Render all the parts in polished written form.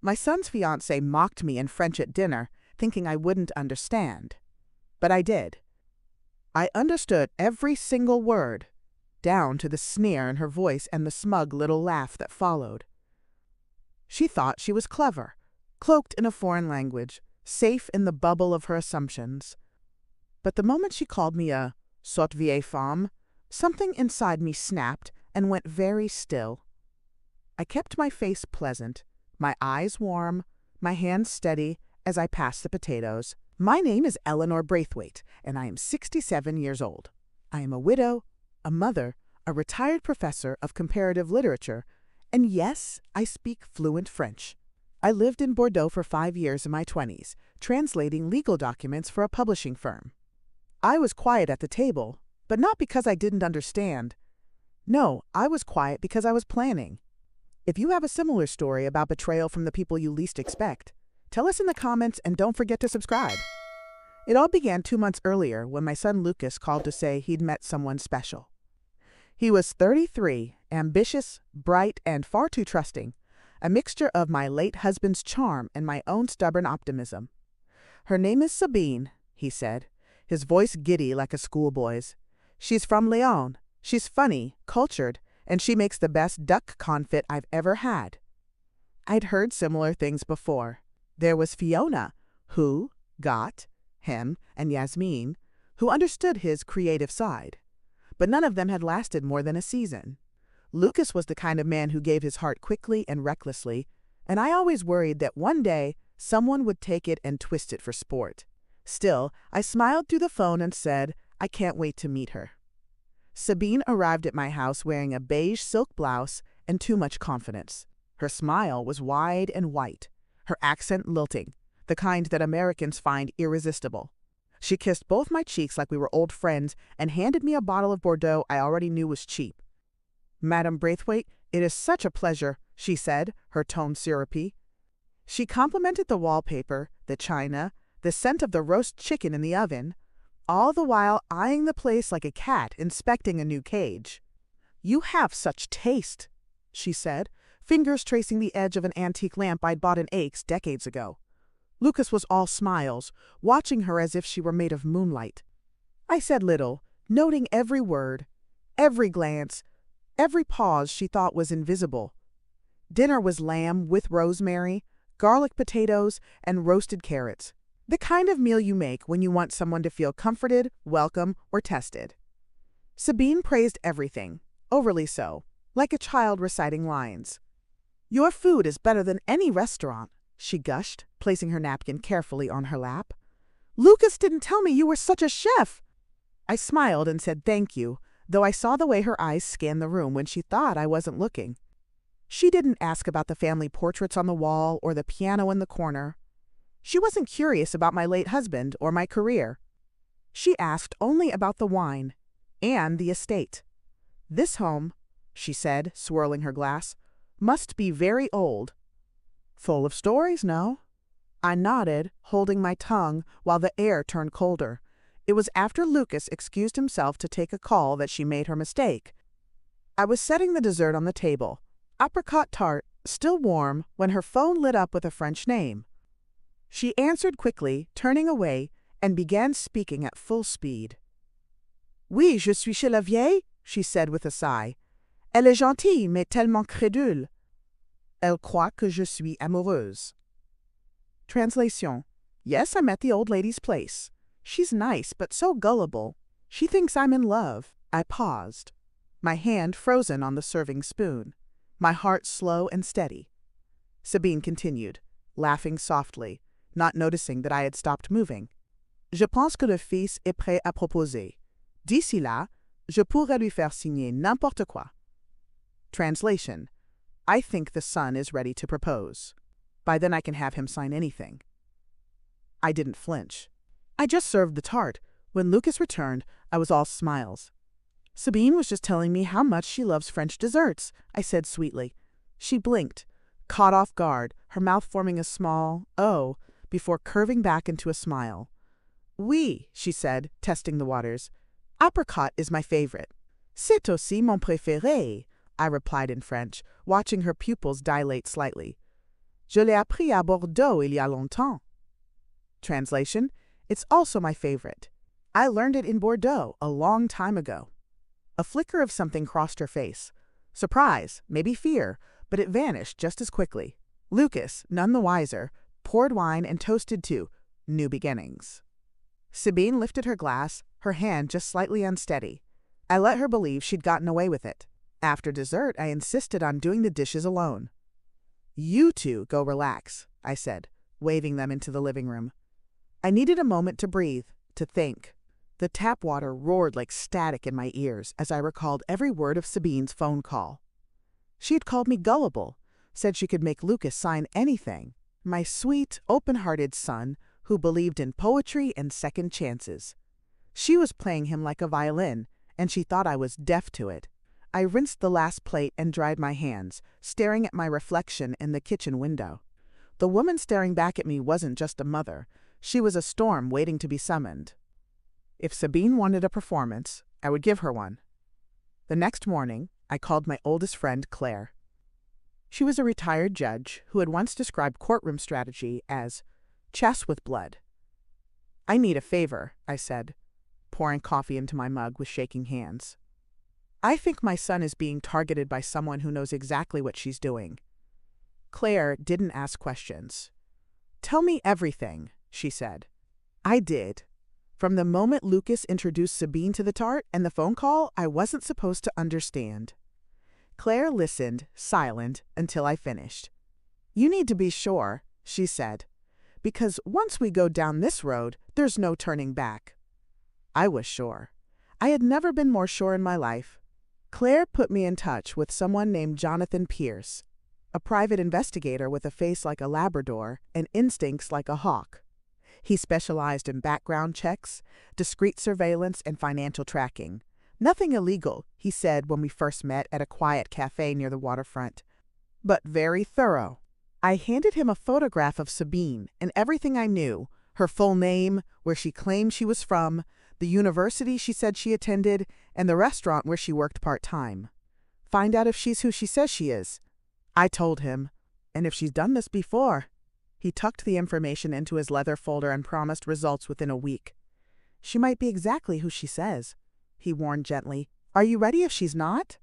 My son's fiancée mocked me in French at dinner, thinking I wouldn't understand. But I did. I understood every single word, down to the sneer in her voice and the smug little laugh that followed. She thought she was clever, cloaked in a foreign language, safe in the bubble of her assumptions. But the moment she called me a sotte vieille femme, something inside me snapped and went very still. I kept my face pleasant, my eyes warm, my hands steady as I passed the potatoes. My name is Eleanor Braithwaite, and I am 67 years old. I am a widow, a mother, a retired professor of comparative literature, and yes, I speak fluent French. I lived in Bordeaux for 5 years in my 20s, translating legal documents for a publishing firm. I was quiet at the table, but not because I didn't understand. No, I was quiet because I was planning. If you have a similar story about betrayal from the people you least expect, tell us in the comments and don't forget to subscribe. It all began 2 months earlier when my son Lucas called to say he'd met someone special. He was 33, ambitious, bright, and far too trusting, a mixture of my late husband's charm and my own stubborn optimism. Her name is Sabine, he said, his voice giddy like a schoolboy's. She's from Lyon. She's funny, cultured, and she makes the best duck confit I've ever had. I'd heard similar things before. There was Fiona, who got him, and Yasmin, who understood his creative side. But none of them had lasted more than a season. Lucas was the kind of man who gave his heart quickly and recklessly, and I always worried that one day someone would take it and twist it for sport. Still, I smiled through the phone and said, I can't wait to meet her. Sabine arrived at my house wearing a beige silk blouse and too much confidence. Her smile was wide and white, her accent lilting, the kind that Americans find irresistible. She kissed both my cheeks like we were old friends and handed me a bottle of Bordeaux I already knew was cheap. Madame Braithwaite, it is such a pleasure, she said, her tone syrupy. She complimented the wallpaper, the china, the scent of the roast chicken in the oven, all the while eyeing the place like a cat inspecting a new cage. You have such taste, she said, fingers tracing the edge of an antique lamp I'd bought in Aix decades ago. Lucas was all smiles, watching her as if she were made of moonlight. I said little, noting every word, every glance, every pause she thought was invisible. Dinner was lamb with rosemary, garlic potatoes, and roasted carrots. The kind of meal you make when you want someone to feel comforted, welcome, or tested. Sabine praised everything, overly so, like a child reciting lines. Your food is better than any restaurant, she gushed, placing her napkin carefully on her lap. Lucas didn't tell me you were such a chef. I smiled and said thank you, though I saw the way her eyes scanned the room when she thought I wasn't looking. She didn't ask about the family portraits on the wall or the piano in the corner. She wasn't curious about my late husband or my career. She asked only about the wine and the estate. This home, she said, swirling her glass, must be very old. Full of stories, no? I nodded, holding my tongue while the air turned colder. It was after Lucas excused himself to take a call that she made her mistake. I was setting the dessert on the table, apricot tart, still warm, when her phone lit up with a French name. She answered quickly, turning away, and began speaking at full speed. Oui, je suis chez la vieille, she said with a sigh. Elle est gentille, mais tellement crédule. Elle croit que je suis amoureuse. Translation. Yes, I'm at the old lady's place. She's nice, but so gullible. She thinks I'm in love. I paused, my hand frozen on the serving spoon, my heart slow and steady. Sabine continued, laughing softly, not noticing that I had stopped moving. Je pense que le fils est prêt à proposer. D'ici là, je pourrais lui faire signer n'importe quoi. Translation. I think the son is ready to propose. By then I can have him sign anything. I didn't flinch. I just served the tart. When Lucas returned, I was all smiles. Sabine was just telling me how much she loves French desserts, I said sweetly. She blinked, caught off guard, her mouth forming a small O, before curving back into a smile. Oui, she said, testing the waters. Apricot is my favorite. C'est aussi mon préféré, I replied in French, watching her pupils dilate slightly. Je l'ai appris à Bordeaux il y a longtemps. Translation: It's also my favorite. I learned it in Bordeaux a long time ago. A flicker of something crossed her face. Surprise, maybe fear, but it vanished just as quickly. Lucas, none the wiser, poured wine and toasted to new beginnings. Sabine lifted her glass, her hand just slightly unsteady. I let her believe she'd gotten away with it. After dessert, I insisted on doing the dishes alone. You two go relax, I said, waving them into the living room. I needed a moment to breathe, to think. The tap water roared like static in my ears as I recalled every word of Sabine's phone call. She had called me gullible, said she could make Lucas sign anything. My sweet, open-hearted son who believed in poetry and second chances. She was playing him like a violin, and she thought I was deaf to it. I rinsed the last plate and dried my hands, staring at my reflection in the kitchen window. The woman staring back at me wasn't just a mother. She was a storm waiting to be summoned. If Sabine wanted a performance, I would give her one. The next morning, I called my oldest friend, Claire. She was a retired judge who had once described courtroom strategy as chess with blood. I need a favor, I said, pouring coffee into my mug with shaking hands. I think my son is being targeted by someone who knows exactly what she's doing. Claire didn't ask questions. Tell me everything, she said. I did. From the moment Lucas introduced Sabine to the tart and the phone call, I wasn't supposed to understand. Claire listened, silent, until I finished. You need to be sure, she said, because once we go down this road, there's no turning back. I was sure. I had never been more sure in my life. Claire put me in touch with someone named Jonathan Pierce, a private investigator with a face like a Labrador and instincts like a hawk. He specialized in background checks, discreet surveillance, and financial tracking. Nothing illegal, he said when we first met at a quiet cafe near the waterfront, but very thorough. I handed him a photograph of Sabine and everything I knew, her full name, where she claimed she was from, the university she said she attended, and the restaurant where she worked part-time. Find out if she's who she says she is. I told him, and if she's done this before. He tucked the information into his leather folder and promised results within a week. She might be exactly who she says, he warned gently. Are you ready if she's not?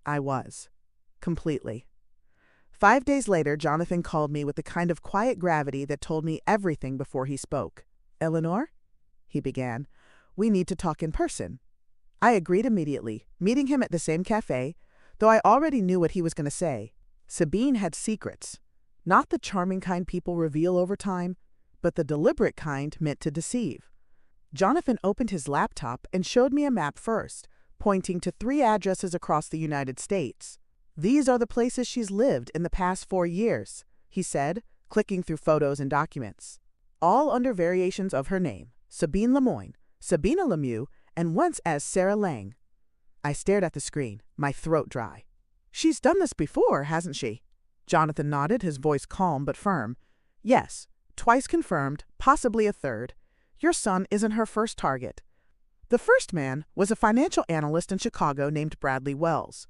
I was. Completely. 5 days later, Jonathan called me with the kind of quiet gravity that told me everything before he spoke. Eleanor, he began, we need to talk in person. I agreed immediately, meeting him at the same cafe, though I already knew what he was going to say. Sabine had secrets. Not the charming kind people reveal over time, but the deliberate kind meant to deceive. Jonathan opened his laptop and showed me a map first, pointing to 3 addresses across the United States. These are the places she's lived in the past 4 years, he said, clicking through photos and documents. All under variations of her name, Sabine Lemoyne, Sabina Lemieux, and once as Sarah Lang. I stared at the screen, my throat dry. She's done this before, hasn't she? Jonathan nodded, his voice calm but firm. Yes, twice confirmed, possibly a third. Your son isn't her first target. The first man was a financial analyst in Chicago named Bradley Wells.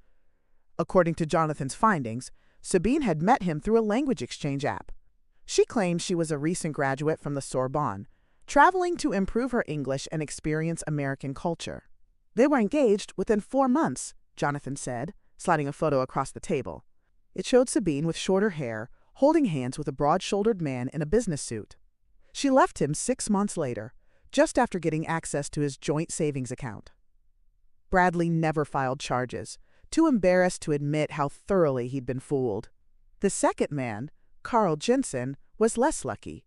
According to Jonathan's findings, Sabine had met him through a language exchange app. She claimed she was a recent graduate from the Sorbonne, traveling to improve her English and experience American culture. They were engaged within 4 months, Jonathan said, sliding a photo across the table. It showed Sabine with shorter hair, holding hands with a broad-shouldered man in a business suit. She left him 6 months later, just after getting access to his joint savings account. Bradley never filed charges, too embarrassed to admit how thoroughly he'd been fooled. The second man, Carl Jensen, was less lucky.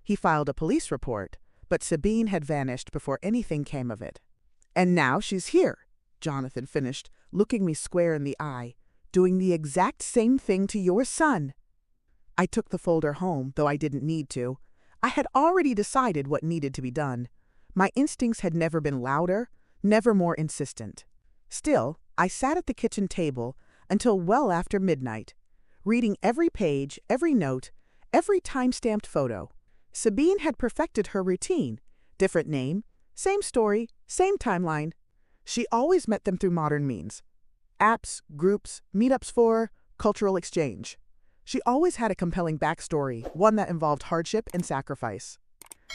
He filed a police report, but Sabine had vanished before anything came of it. And now she's here, Jonathan finished, looking me square in the eye, doing the exact same thing to your son. I took the folder home, though I didn't need to. I had already decided what needed to be done. My instincts had never been louder, never more insistent. Still, I sat at the kitchen table until well after midnight, reading every page, every note, every time-stamped photo. Sabine had perfected her routine. Different name, same story, same timeline. She always met them through modern means. Apps, groups, meetups for cultural exchange. She always had a compelling backstory, one that involved hardship and sacrifice.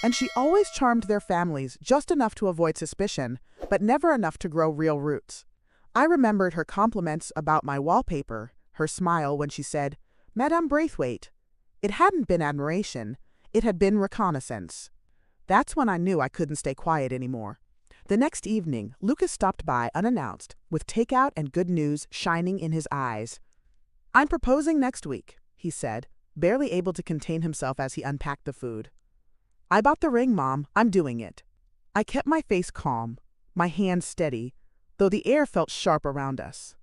And she always charmed their families just enough to avoid suspicion, but never enough to grow real roots. I remembered her compliments about my wallpaper, her smile when she said, "Madame Braithwaite." It hadn't been admiration, it had been reconnaissance. That's when I knew I couldn't stay quiet anymore. The next evening, Lucas stopped by unannounced, with takeout and good news shining in his eyes. "I'm proposing next week," he said, barely able to contain himself as he unpacked the food. "I bought the ring, Mom. I'm doing it." I kept my face calm, my hands steady, though the air felt sharp around us.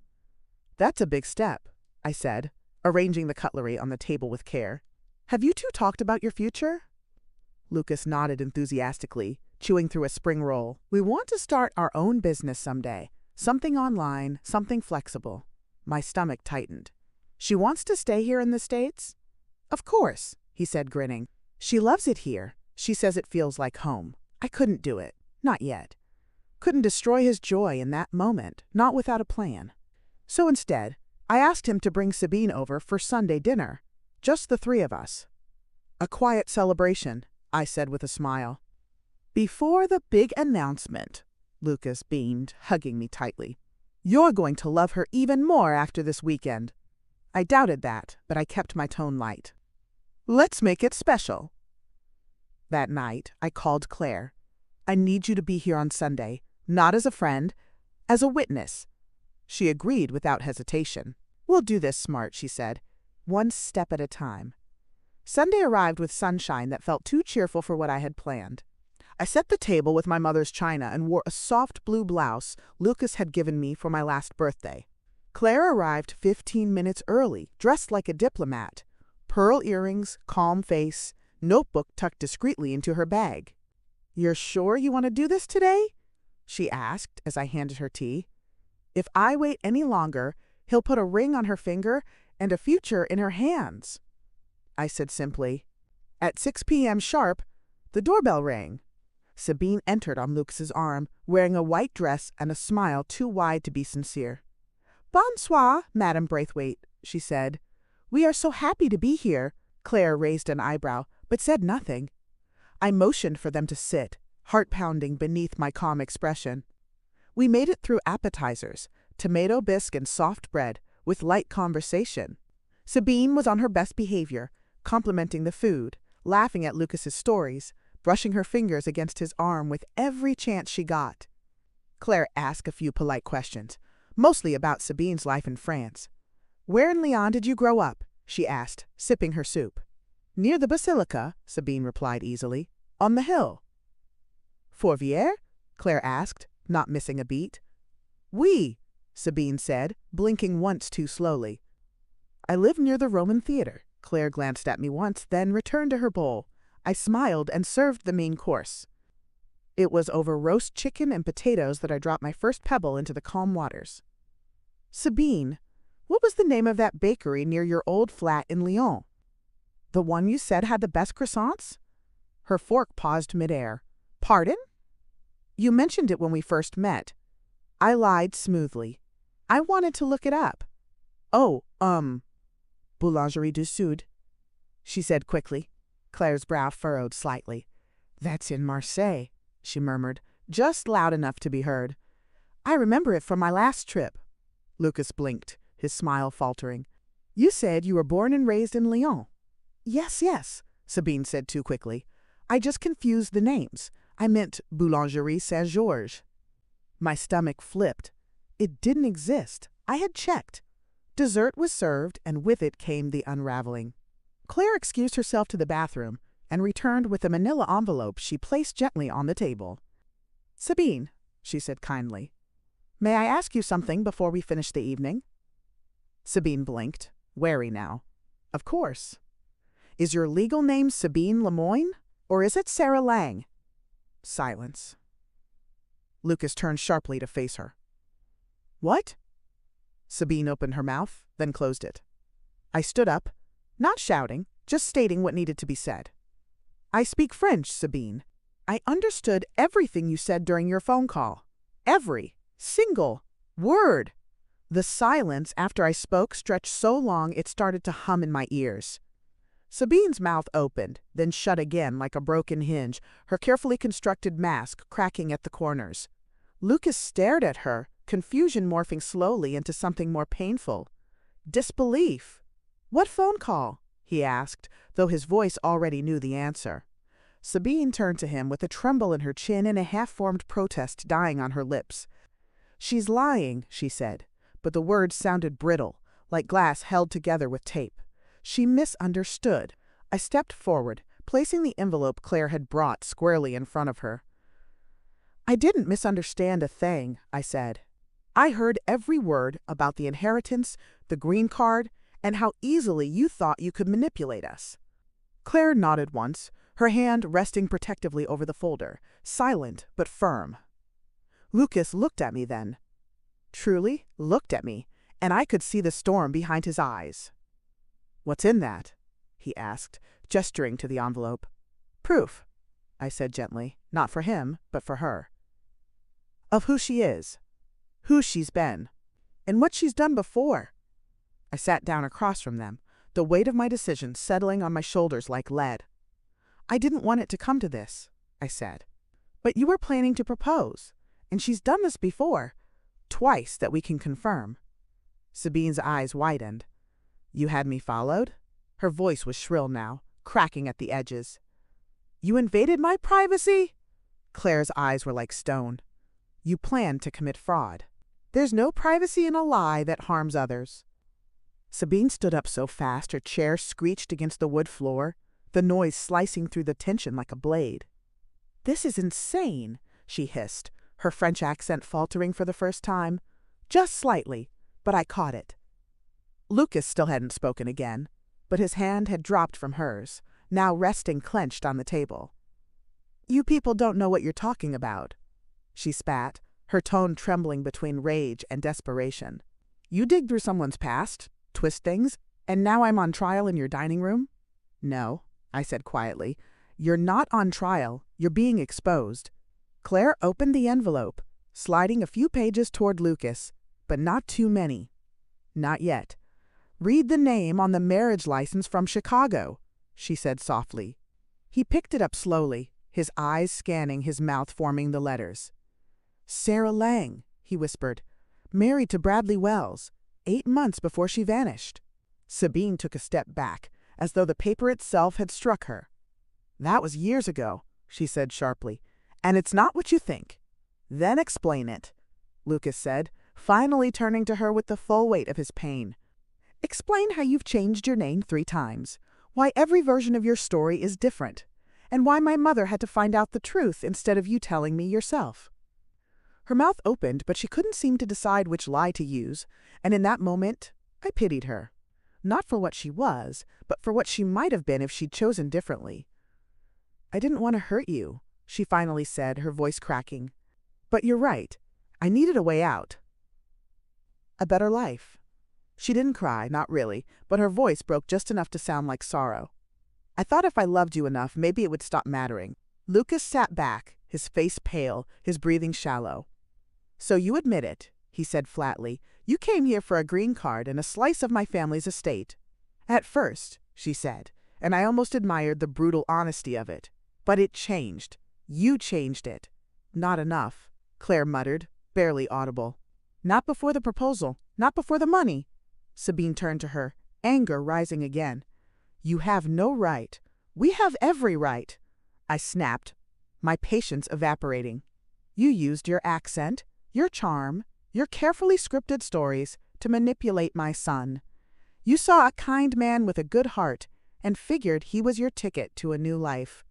"That's a big step," I said, arranging the cutlery on the table with care. "Have you two talked about your future?" Lucas nodded enthusiastically, chewing through a spring roll. "We want to start our own business someday. Something online, something flexible." My stomach tightened. "She wants to stay here in the States?" "Of course," he said, grinning. "She loves it here. She says it feels like home." I couldn't do it. Not yet. Couldn't destroy his joy in that moment, not without a plan. So instead, I asked him to bring Sabine over for Sunday dinner. Just the three of us. "A quiet celebration," I said with a smile. "Before the big announcement," Lucas beamed, hugging me tightly. "You're going to love her even more after this weekend." I doubted that, but I kept my tone light. "Let's make it special." That night, I called Claire. "I need you to be here on Sunday, not as a friend, as a witness." She agreed without hesitation. "We'll do this smart," she said, "one step at a time." Sunday arrived with sunshine that felt too cheerful for what I had planned. I set the table with my mother's china and wore a soft blue blouse Lucas had given me for my last birthday. Claire arrived 15 minutes early, dressed like a diplomat. Pearl earrings, calm face, notebook tucked discreetly into her bag. "You're sure you want to do this today?" she asked as I handed her tea. "If I wait any longer, he'll put a ring on her finger and a future in her hands." I said simply. At 6 p.m. sharp, the doorbell rang. Sabine entered on Lucas's arm, wearing a white dress and a smile too wide to be sincere. "Bonsoir, Madame Braithwaite," she said. "We are so happy to be here." Claire raised an eyebrow, but said nothing. I motioned for them to sit, heart pounding beneath my calm expression. We made it through appetizers, tomato bisque and soft bread, with light conversation. Sabine was on her best behavior, complimenting the food, laughing at Lucas's stories, brushing her fingers against his arm with every chance she got. Claire asked a few polite questions, mostly about Sabine's life in France. "Where in Lyon did you grow up?" she asked, sipping her soup. "Near the Basilica," Sabine replied easily. "On the hill." "Fourvière?" Claire asked, not missing a beat. "Oui," Sabine said, blinking once too slowly. "I live near the Roman Theatre." Claire glanced at me once, then returned to her bowl. I smiled and served the main course. It was over roast chicken and potatoes that I dropped my first pebble into the calm waters. "Sabine, what was the name of that bakery near your old flat in Lyon?" "The one you said had the best croissants?" Her fork paused midair. "Pardon?" "You mentioned it when we first met." I lied smoothly. "I wanted to look it up." "Oh, Boulangerie du Sud," she said quickly. Claire's brow furrowed slightly. "That's in Marseille," she murmured, just loud enough to be heard. "I remember it from my last trip." Lucas blinked, his smile faltering. "You said you were born and raised in Lyon." Yes, Sabine said too quickly. "I just confused the names. I meant Boulangerie Saint-Georges." My stomach flipped. It didn't exist. I had checked. Dessert was served, and with it came the unraveling. Claire excused herself to the bathroom and returned with a manila envelope she placed gently on the table. "Sabine," she said kindly, "may I ask you something before we finish the evening?" Sabine blinked, wary now. "Of course. Is your legal name Sabine Lemoyne, or is it Sarah Lang?" Silence. Lucas turned sharply to face her. "What?" Sabine opened her mouth, then closed it. I stood up, not shouting, just stating what needed to be said. "I speak French, Sabine. I understood everything you said during your phone call. Every single word." The silence after I spoke stretched so long it started to hum in my ears. Sabine's mouth opened, then shut again like a broken hinge, her carefully constructed mask cracking at the corners. Lucas stared at her, confusion morphing slowly into something more painful. Disbelief. "What phone call?" he asked, though his voice already knew the answer. Sabine turned to him with a tremble in her chin and a half-formed protest dying on her lips. "She's lying," she said, but the words sounded brittle, like glass held together with tape. She misunderstood. I stepped forward, placing the envelope Claire had brought squarely in front of her. "I didn't misunderstand a thing," I said. "I heard every word about the inheritance, the green card, and how easily you thought you could manipulate us." Claire nodded once, her hand resting protectively over the folder, silent but firm. Lucas looked at me then. Truly looked at me, and I could see the storm behind his eyes. "What's in that?" he asked, gesturing to the envelope. "Proof," I said gently, not for him, but for her. "Of who she is, who she's been, and what she's done before." I sat down across from them, the weight of my decision settling on my shoulders like lead. "I didn't want it to come to this," I said. "But you were planning to propose, and she's done this before, twice that we can confirm." Sabine's eyes widened. "You had me followed?" Her voice was shrill now, cracking at the edges. "You invaded my privacy?" Claire's eyes were like stone. "You planned to commit fraud. There's no privacy in a lie that harms others." Sabine stood up so fast her chair screeched against the wood floor, the noise slicing through the tension like a blade. "This is insane," she hissed, her French accent faltering for the first time. Just slightly, but I caught it. Lucas still hadn't spoken again, but his hand had dropped from hers, now resting clenched on the table. "You people don't know what you're talking about," she spat, her tone trembling between rage and desperation. "You dig through someone's past, twist things, and now I'm on trial in your dining room?" "No," I said quietly. "You're not on trial, you're being exposed." Claire opened the envelope, sliding a few pages toward Lucas, but not too many. "Not yet. Read the name on the marriage license from Chicago," she said softly. He picked it up slowly, his eyes scanning, his mouth forming the letters. "Sarah Lang," he whispered, "married to Bradley Wells, 8 months before she vanished." Sabine took a step back, as though the paper itself had struck her. "That was years ago," she said sharply, "and it's not what you think." "Then explain it," Lucas said, finally turning to her with the full weight of his pain. "Explain how you've changed your name 3 times, why every version of your story is different, and why my mother had to find out the truth instead of you telling me yourself." Her mouth opened, but she couldn't seem to decide which lie to use, and in that moment, I pitied her. Not for what she was, but for what she might have been if she'd chosen differently. "I didn't want to hurt you," she finally said, her voice cracking. "But you're right. I needed a way out. A better life." She didn't cry, not really, but her voice broke just enough to sound like sorrow. "I thought if I loved you enough, maybe it would stop mattering." Lucas sat back, his face pale, his breathing shallow. "So you admit it," he said flatly. "You came here for a green card and a slice of my family's estate." "At first," she said, and I almost admired the brutal honesty of it. "But it changed. You changed it." "Not enough," Claire muttered, barely audible. "Not before the proposal, not before the money." Sabine turned to her, anger rising again. "You have no right. We have every right." I snapped, my patience evaporating. "You used your accent, your charm, your carefully scripted stories to manipulate my son. You saw a kind man with a good heart and figured he was your ticket to a new life.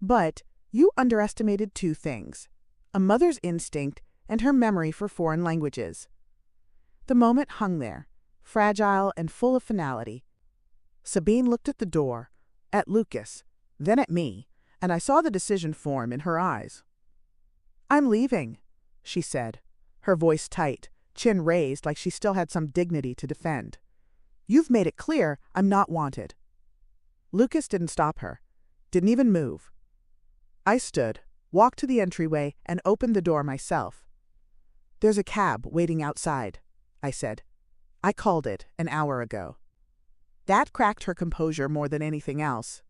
But you underestimated 2 things, a mother's instinct and her memory for foreign languages." The moment hung there, fragile and full of finality. Sabine looked at the door, at Lucas, then at me, and I saw the decision form in her eyes. "I'm leaving," she said, her voice tight, chin raised like she still had some dignity to defend. "You've made it clear I'm not wanted." Lucas didn't stop her, didn't even move. I stood, walked to the entryway, and opened the door myself. "There's a cab waiting outside," I said, I called it an hour ago. That cracked her composure more than anything else.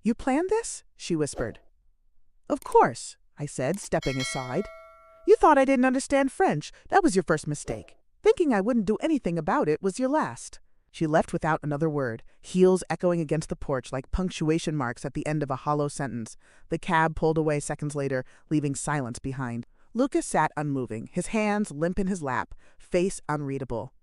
You planned this? She whispered. Of course, I said, stepping aside. You thought I didn't understand French. That was your first mistake. Thinking I wouldn't do anything about it was your last. She left without another word, heels echoing against the porch like punctuation marks at the end of a hollow sentence. The cab pulled away seconds later, leaving silence behind. Lucas sat unmoving, his hands limp in his lap, face unreadable.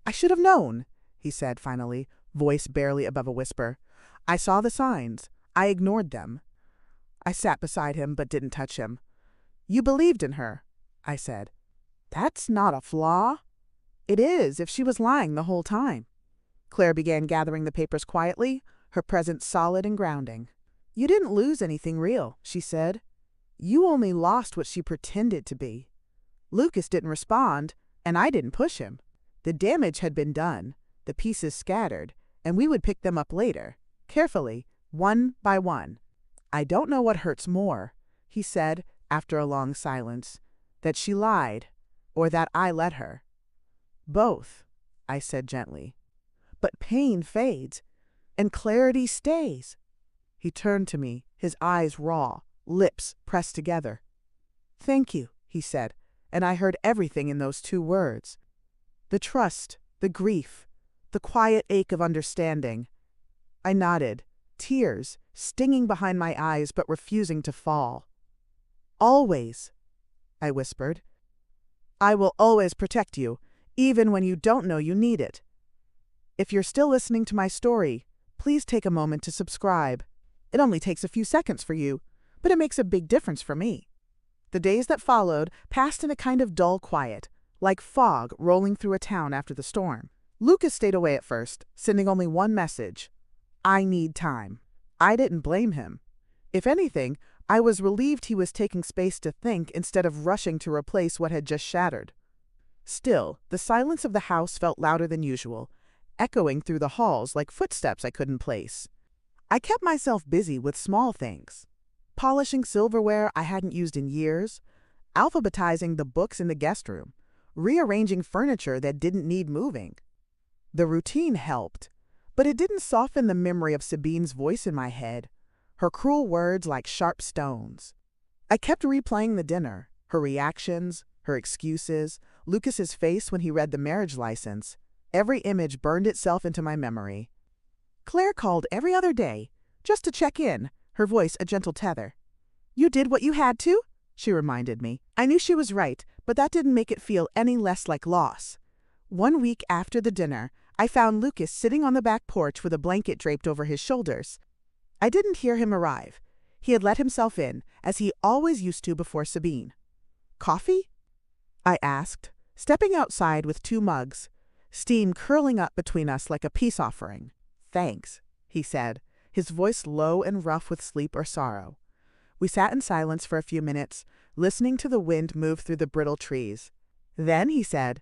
I should have known, he said finally, voice barely above a whisper. I saw the signs. I ignored them. I sat beside him but didn't touch him. You believed in her, I said. That's not a flaw. It is, if she was lying the whole time. Claire began gathering the papers quietly, her presence solid and grounding. You didn't lose anything real, she said. You only lost what she pretended to be. Lucas didn't respond, and I didn't push him. The damage had been done, the pieces scattered, and we would pick them up later, carefully, one by one. I don't know what hurts more, he said after a long silence, that she lied, or that I let her. Both, I said gently. But pain fades, and clarity stays. He turned to me, his eyes raw, lips pressed together. Thank you, he said, and I heard everything in those two words. The trust, the grief, the quiet ache of understanding. I nodded, tears stinging behind my eyes but refusing to fall. Always, I whispered. I will always protect you, even when you don't know you need it. If you're still listening to my story, please take a moment to subscribe. It only takes a few seconds for you, but it makes a big difference for me. The days that followed passed in a kind of dull quiet, like fog rolling through a town after the storm. Lucas stayed away at first, sending only one message. I need time. I didn't blame him. If anything, I was relieved he was taking space to think instead of rushing to replace what had just shattered. Still, the silence of the house felt louder than usual, echoing through the halls like footsteps I couldn't place. I kept myself busy with small things. Polishing silverware I hadn't used in years, alphabetizing the books in the guest room, rearranging furniture that didn't need moving. The routine helped, but it didn't soften the memory of Sabine's voice in my head, her cruel words like sharp stones. I kept replaying the dinner, her reactions, her excuses, Lucas's face when he read the marriage license. Every image burned itself into my memory. Claire called every other day, just to check in, her voice a gentle tether. You did what you had to, she reminded me. I knew she was right, but that didn't make it feel any less like loss. 1 week after the dinner, I found Lucas sitting on the back porch with a blanket draped over his shoulders. I didn't hear him arrive. He had let himself in, as he always used to before Sabine. Coffee? I asked, stepping outside with 2 mugs, steam curling up between us like a peace offering. Thanks, he said, his voice low and rough with sleep or sorrow. We sat in silence for a few minutes, listening to the wind move through the brittle trees. Then he said,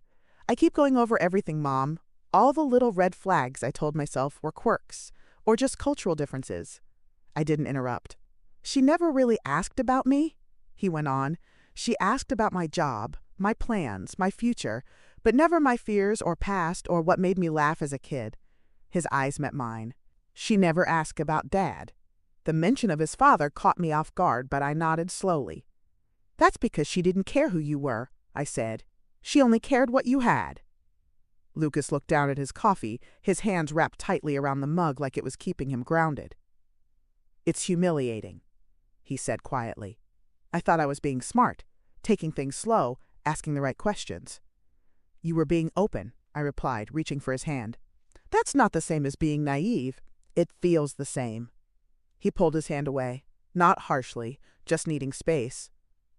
I keep going over everything, Mom. All the little red flags, I told myself, were quirks, or just cultural differences. I didn't interrupt. She never really asked about me, he went on. She asked about my job, my plans, my future, but never my fears or past or what made me laugh as a kid. His eyes met mine. She never asked about Dad. The mention of his father caught me off guard, but I nodded slowly. That's because she didn't care who you were, I said. She only cared what you had. Lucas looked down at his coffee, his hands wrapped tightly around the mug like it was keeping him grounded. It's humiliating, he said quietly. I thought I was being smart, taking things slow, asking the right questions. You were being open, I replied, reaching for his hand. That's not the same as being naive. It feels the same. He pulled his hand away, not harshly, just needing space.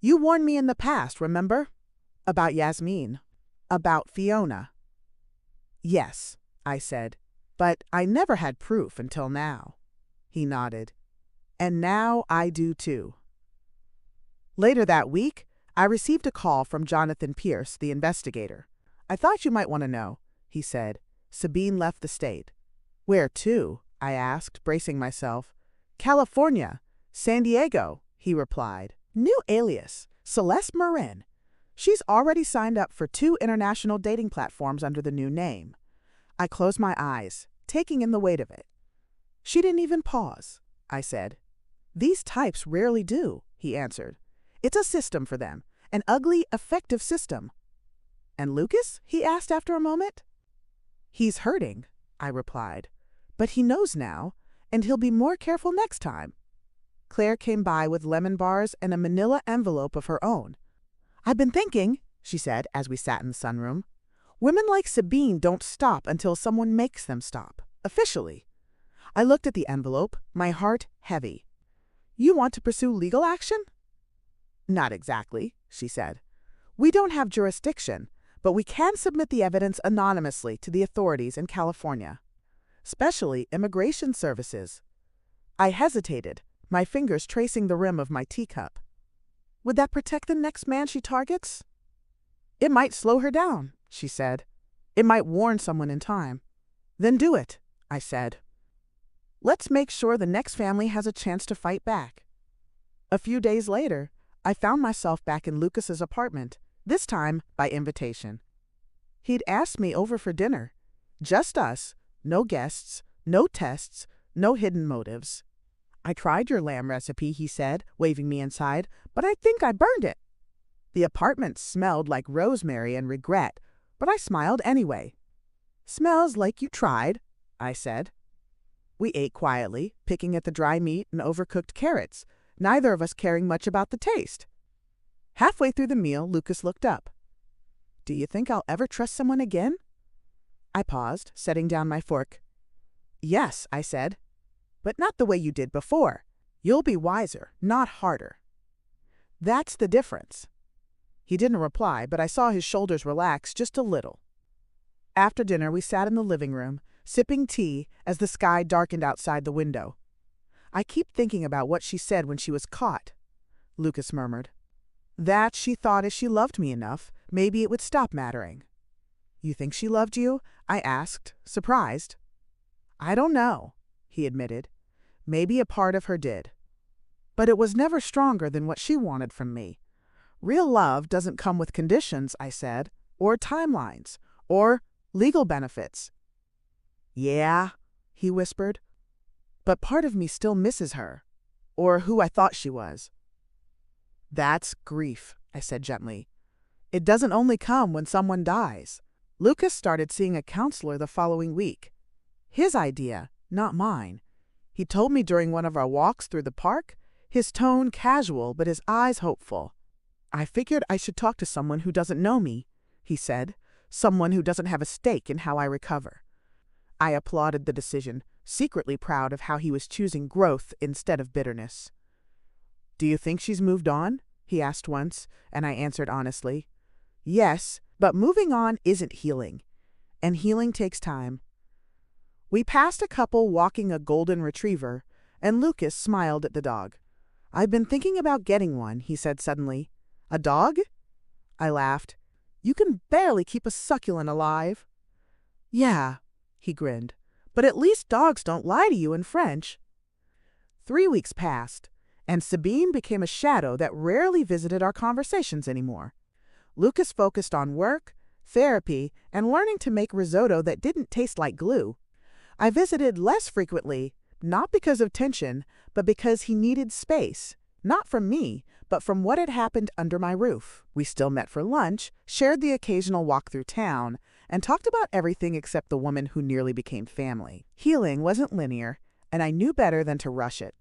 You warned me in the past, remember? About Yasmin. About Fiona. Yes, I said, but I never had proof until now. He nodded. And now I do too. Later that week, I received a call from Jonathan Pierce, the investigator. I thought you might want to know, he said. Sabine left the state. Where to? I asked, bracing myself. California. San Diego, he replied. New alias, Celeste Marin. She's already signed up for 2 international dating platforms under the new name. I closed my eyes, taking in the weight of it. She didn't even pause, I said. These types rarely do, he answered. It's a system for them, an ugly, effective system. And Lucas? He asked after a moment. He's hurting, I replied. But he knows now, and he'll be more careful next time. Claire came by with lemon bars and a manila envelope of her own. I've been thinking, she said as we sat in the sunroom. Women like Sabine don't stop until someone makes them stop, officially. I looked at the envelope, my heart heavy. You want to pursue legal action? Not exactly, she said. We don't have jurisdiction, but we can submit the evidence anonymously to the authorities in California, especially immigration services. I hesitated, my fingers tracing the rim of my teacup. Would that protect the next man she targets? It might slow her down, she said. It might warn someone in time. Then do it, I said. Let's make sure the next family has a chance to fight back. A few days later, I found myself back in Lucas's apartment, this time by invitation. He'd asked me over for dinner. Just us, no guests, no tests, no hidden motives. I tried your lamb recipe, he said, waving me inside, but I think I burned it. The apartment smelled like rosemary and regret, but I smiled anyway. Smells like you tried, I said. We ate quietly, picking at the dry meat and overcooked carrots, neither of us caring much about the taste. Halfway through the meal, Lucas looked up. Do you think I'll ever trust someone again? I paused, setting down my fork. Yes, I said. But not the way you did before. You'll be wiser, not harder. That's the difference. He didn't reply, but I saw his shoulders relax just a little. After dinner, we sat in the living room, sipping tea as the sky darkened outside the window. I keep thinking about what she said when she was caught, Lucas murmured. That she thought if she loved me enough, maybe it would stop mattering. You think she loved you? I asked, surprised. I don't know, he admitted. Maybe a part of her did. But it was never stronger than what she wanted from me. Real love doesn't come with conditions, I said, or timelines, or legal benefits. Yeah, he whispered. But part of me still misses her, or who I thought she was. That's grief, I said gently. It doesn't only come when someone dies. Lucas started seeing a counselor the following week. His idea, not mine. He told me during one of our walks through the park, his tone casual but his eyes hopeful. I figured I should talk to someone who doesn't know me, he said, someone who doesn't have a stake in how I recover. I applauded the decision, secretly proud of how he was choosing growth instead of bitterness. Do you think she's moved on? He asked once, and I answered honestly. Yes, but moving on isn't healing, and healing takes time. We passed a couple walking a golden retriever, and Lucas smiled at the dog. I've been thinking about getting one, he said suddenly. A dog? I laughed. You can barely keep a succulent alive. Yeah, he grinned, but at least dogs don't lie to you in French. 3 weeks passed, and Sabine became a shadow that rarely visited our conversations anymore. Lucas focused on work, therapy, and learning to make risotto that didn't taste like glue. I visited less frequently, not because of tension, but because he needed space, not from me, but from what had happened under my roof. We still met for lunch, shared the occasional walk through town, and talked about everything except the woman who nearly became family. Healing wasn't linear, and I knew better than to rush it.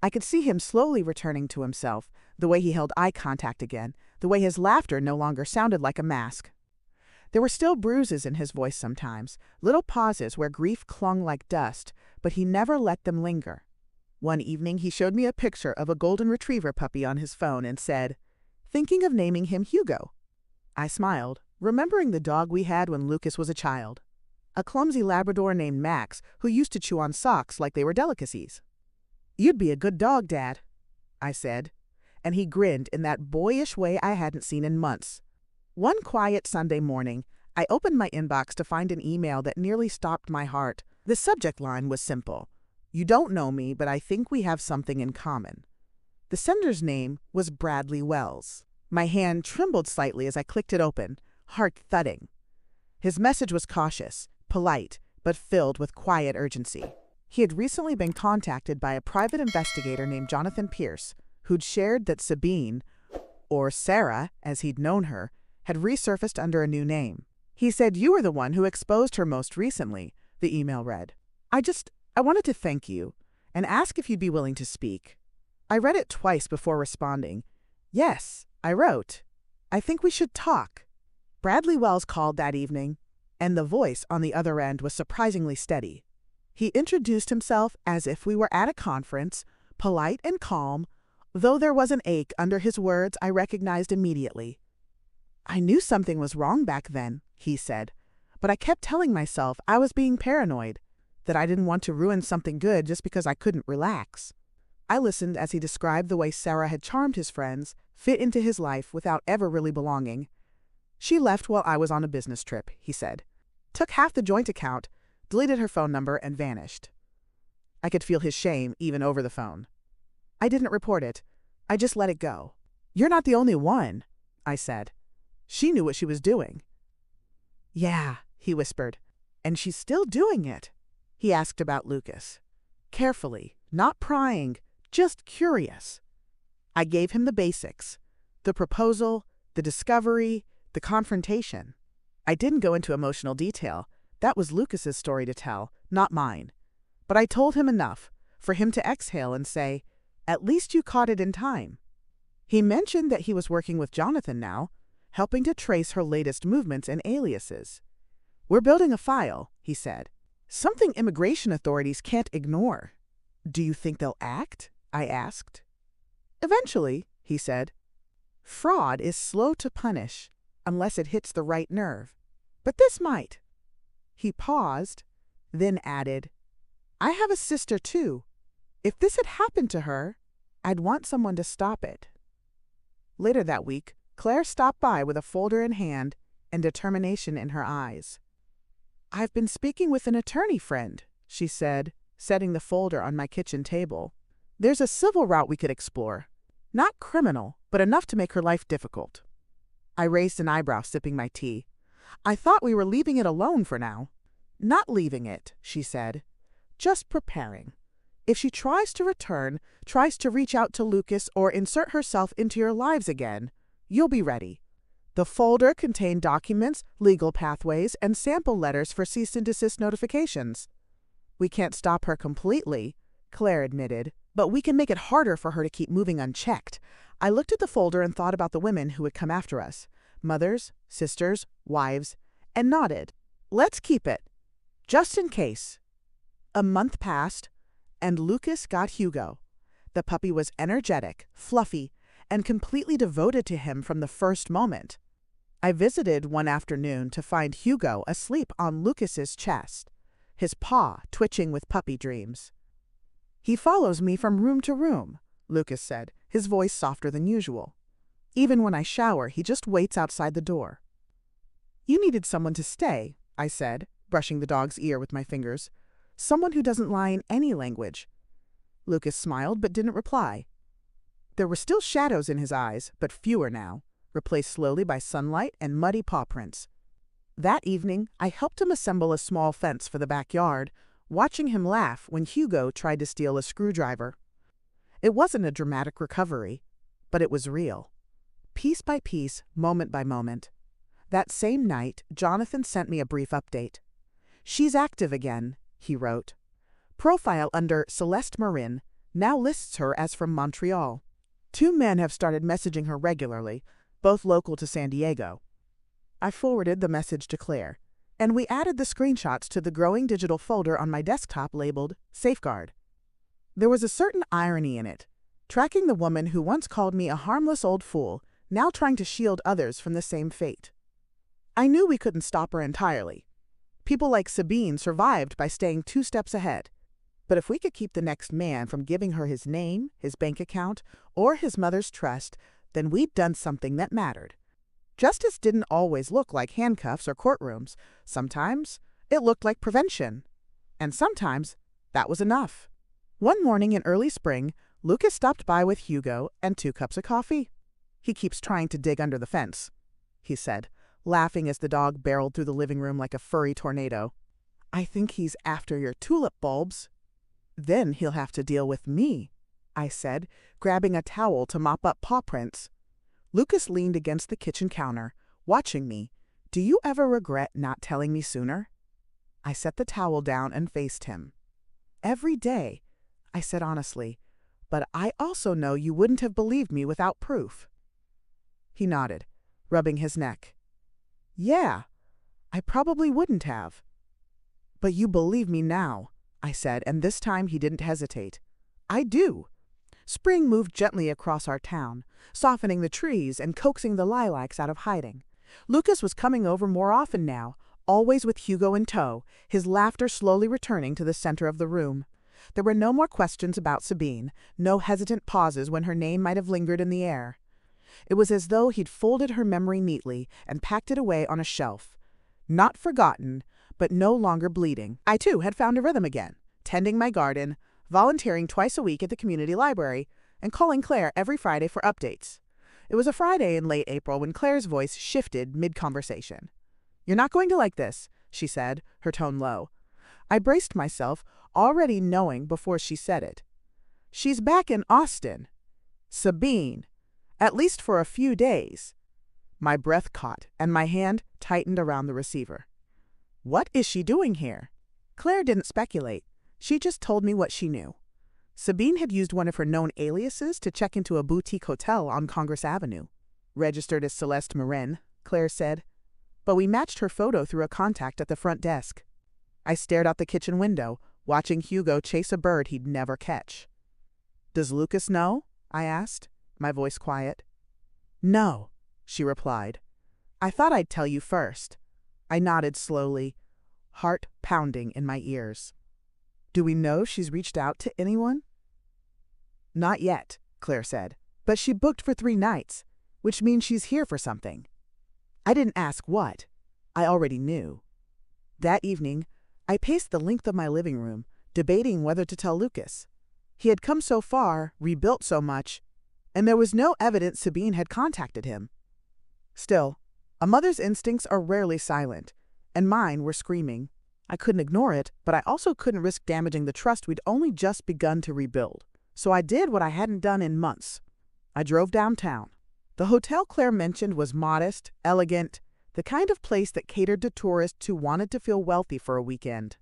I could see him slowly returning to himself, the way he held eye contact again, the way his laughter no longer sounded like a mask. There were still bruises in his voice sometimes, little pauses where grief clung like dust, but he never let them linger. One evening he showed me a picture of a golden retriever puppy on his phone and said, "Thinking of naming him Hugo." I smiled, remembering the dog we had when Lucas was a child. A clumsy Labrador named Max who used to chew on socks like they were delicacies. "You'd be a good dog, Dad," I said, and he grinned in that boyish way I hadn't seen in months. One quiet Sunday morning, I opened my inbox to find an email that nearly stopped my heart. The subject line was simple. You don't know me, but I think we have something in common. The sender's name was Bradley Wells. My hand trembled slightly as I clicked it open, heart thudding. His message was cautious, polite, but filled with quiet urgency. He had recently been contacted by a private investigator named Jonathan Pierce, who'd shared that Sabine, or Sarah, as he'd known her, had resurfaced under a new name. He said you were the one who exposed her most recently, the email read. I wanted to thank you and ask if you'd be willing to speak. I read it twice before responding. Yes, I wrote. I think we should talk. Bradley Wells called that evening, and the voice on the other end was surprisingly steady. He introduced himself as if we were at a conference, polite and calm, though there was an ache under his words I recognized immediately. I knew something was wrong back then, he said, but I kept telling myself I was being paranoid, that I didn't want to ruin something good just because I couldn't relax. I listened as he described the way Sarah had charmed his friends, fit into his life without ever really belonging. She left while I was on a business trip, he said. Took half the joint account, deleted her phone number, and vanished. I could feel his shame even over the phone. I didn't report it. I just let it go. You're not the only one, I said. She knew what she was doing. Yeah, he whispered. And she's still doing it. He asked about Lucas. Carefully, not prying, just curious. I gave him the basics. The proposal, the discovery, the confrontation. I didn't go into emotional detail. That was Lucas's story to tell, not mine. But I told him enough for him to exhale and say, "At least you caught it in time." He mentioned that he was working with Jonathan now, helping to trace her latest movements and aliases. We're building a file, he said. Something immigration authorities can't ignore. Do you think they'll act? I asked. Eventually, he said. Fraud is slow to punish unless it hits the right nerve. But this might. He paused, then added, I have a sister too. If this had happened to her, I'd want someone to stop it. Later that week, Claire stopped by with a folder in hand and determination in her eyes. I've been speaking with an attorney friend, she said, setting the folder on my kitchen table. There's a civil route we could explore. Not criminal, but enough to make her life difficult. I raised an eyebrow, sipping my tea. I thought we were leaving it alone for now. Not leaving it, she said. Just preparing. If she tries to return, tries to reach out to Lucas or insert herself into your lives again, you'll be ready. The folder contained documents, legal pathways, and sample letters for cease and desist notifications. We can't stop her completely, Claire admitted, but we can make it harder for her to keep moving unchecked. I looked at the folder and thought about the women who would come after us. Mothers, sisters, wives, and nodded. Let's keep it. Just in case. A month passed, and Lucas got Hugo. The puppy was energetic, fluffy, and completely devoted to him from the first moment. I visited one afternoon to find Hugo asleep on Lucas's chest, his paw twitching with puppy dreams. He follows me from room to room, Lucas said, his voice softer than usual. Even when I shower, he just waits outside the door. You needed someone to stay, I said, brushing the dog's ear with my fingers. Someone who doesn't lie in any language. Lucas smiled but didn't reply. There were still shadows in his eyes, but fewer now, replaced slowly by sunlight and muddy paw prints. That evening, I helped him assemble a small fence for the backyard, watching him laugh when Hugo tried to steal a screwdriver. It wasn't a dramatic recovery, but it was real. Piece by piece, moment by moment. That same night, Jonathan sent me a brief update. She's active again, he wrote. Profile under Celeste Marin now lists her as from Montreal. 2 men have started messaging her regularly, both local to San Diego. I forwarded the message to Claire, and we added the screenshots to the growing digital folder on my desktop labeled Safeguard. There was a certain irony in it, tracking the woman who once called me a harmless old fool, now trying to shield others from the same fate. I knew we couldn't stop her entirely. People like Sabine survived by staying 2 steps ahead. But if we could keep the next man from giving her his name, his bank account, or his mother's trust, then we'd done something that mattered. Justice didn't always look like handcuffs or courtrooms. Sometimes it looked like prevention. And sometimes that was enough. One morning in early spring, Lucas stopped by with Hugo and 2 cups of coffee. He keeps trying to dig under the fence," he said, laughing as the dog barreled through the living room like a furry tornado. "I think he's after your tulip bulbs." "Then he'll have to deal with me," I said, grabbing a towel to mop up paw prints. Lucas leaned against the kitchen counter, watching me. "Do you ever regret not telling me sooner?" I set the towel down and faced him. "Every day," I said honestly, "but I also know you wouldn't have believed me without proof." He nodded, rubbing his neck. "Yeah, I probably wouldn't have." "But you believe me now," I said, and this time he didn't hesitate. "I do." Spring moved gently across our town, softening the trees and coaxing the lilacs out of hiding. Lucas was coming over more often now, always with Hugo in tow, his laughter slowly returning to the center of the room. There were no more questions about Sabine, no hesitant pauses when her name might have lingered in the air. It was as though he'd folded her memory neatly and packed it away on a shelf. Not forgotten, but no longer bleeding. I too had found a rhythm again, tending my garden, volunteering twice a week at the community library, and calling Claire every Friday for updates. It was a Friday in late April when Claire's voice shifted mid-conversation. "You're not going to like this," she said, her tone low. I braced myself, already knowing before she said it. "She's back in Austin. Sabine. At least for a few days." My breath caught, and my hand tightened around the receiver. "What is she doing here?" Claire didn't speculate. She just told me what she knew. Sabine had used one of her known aliases to check into a boutique hotel on Congress Avenue. "Registered as Celeste Marin," Claire said. "But we matched her photo through a contact at the front desk." I stared out the kitchen window, watching Hugo chase a bird he'd never catch. "Does Lucas know?" I asked, my voice quiet. "No," she replied. "I thought I'd tell you first." I nodded slowly, heart pounding in my ears. "Do we know she's reached out to anyone?" "Not yet," Claire said, "but she booked for 3 nights, which means she's here for something." I didn't ask what. I already knew. That evening, I paced the length of my living room, debating whether to tell Lucas. He had come so far, rebuilt so much, and there was no evidence Sabine had contacted him. Still, a mother's instincts are rarely silent, and mine were screaming. I couldn't ignore it, but I also couldn't risk damaging the trust we'd only just begun to rebuild. So I did what I hadn't done in months. I drove downtown. The hotel Claire mentioned was modest, elegant, the kind of place that catered to tourists who wanted to feel wealthy for a weekend.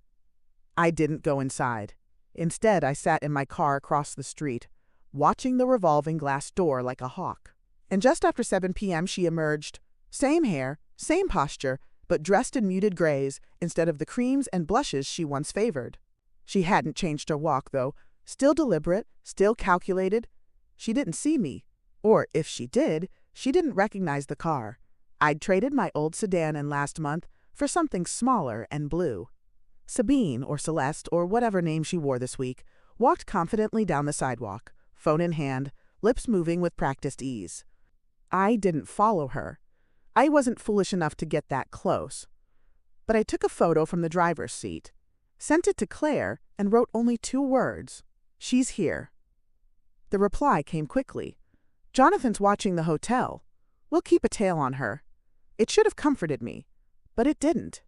I didn't go inside. Instead, I sat in my car across the street, watching the revolving glass door like a hawk. And just after 7 p.m. she emerged. Same hair, same posture, but dressed in muted grays instead of the creams and blushes she once favored. She hadn't changed her walk, though, still deliberate, still calculated. She didn't see me. Or if she did, she didn't recognize the car. I'd traded my old sedan in last month for something smaller and blue. Sabine, or Celeste, or whatever name she wore this week, walked confidently down the sidewalk, phone in hand, lips moving with practiced ease. I didn't follow her. I wasn't foolish enough to get that close. But I took a photo from the driver's seat, sent it to Claire, and wrote only 2 words. "She's here." The reply came quickly. "Jonathan's watching the hotel. We'll keep a tail on her." It should have comforted me, but it didn't.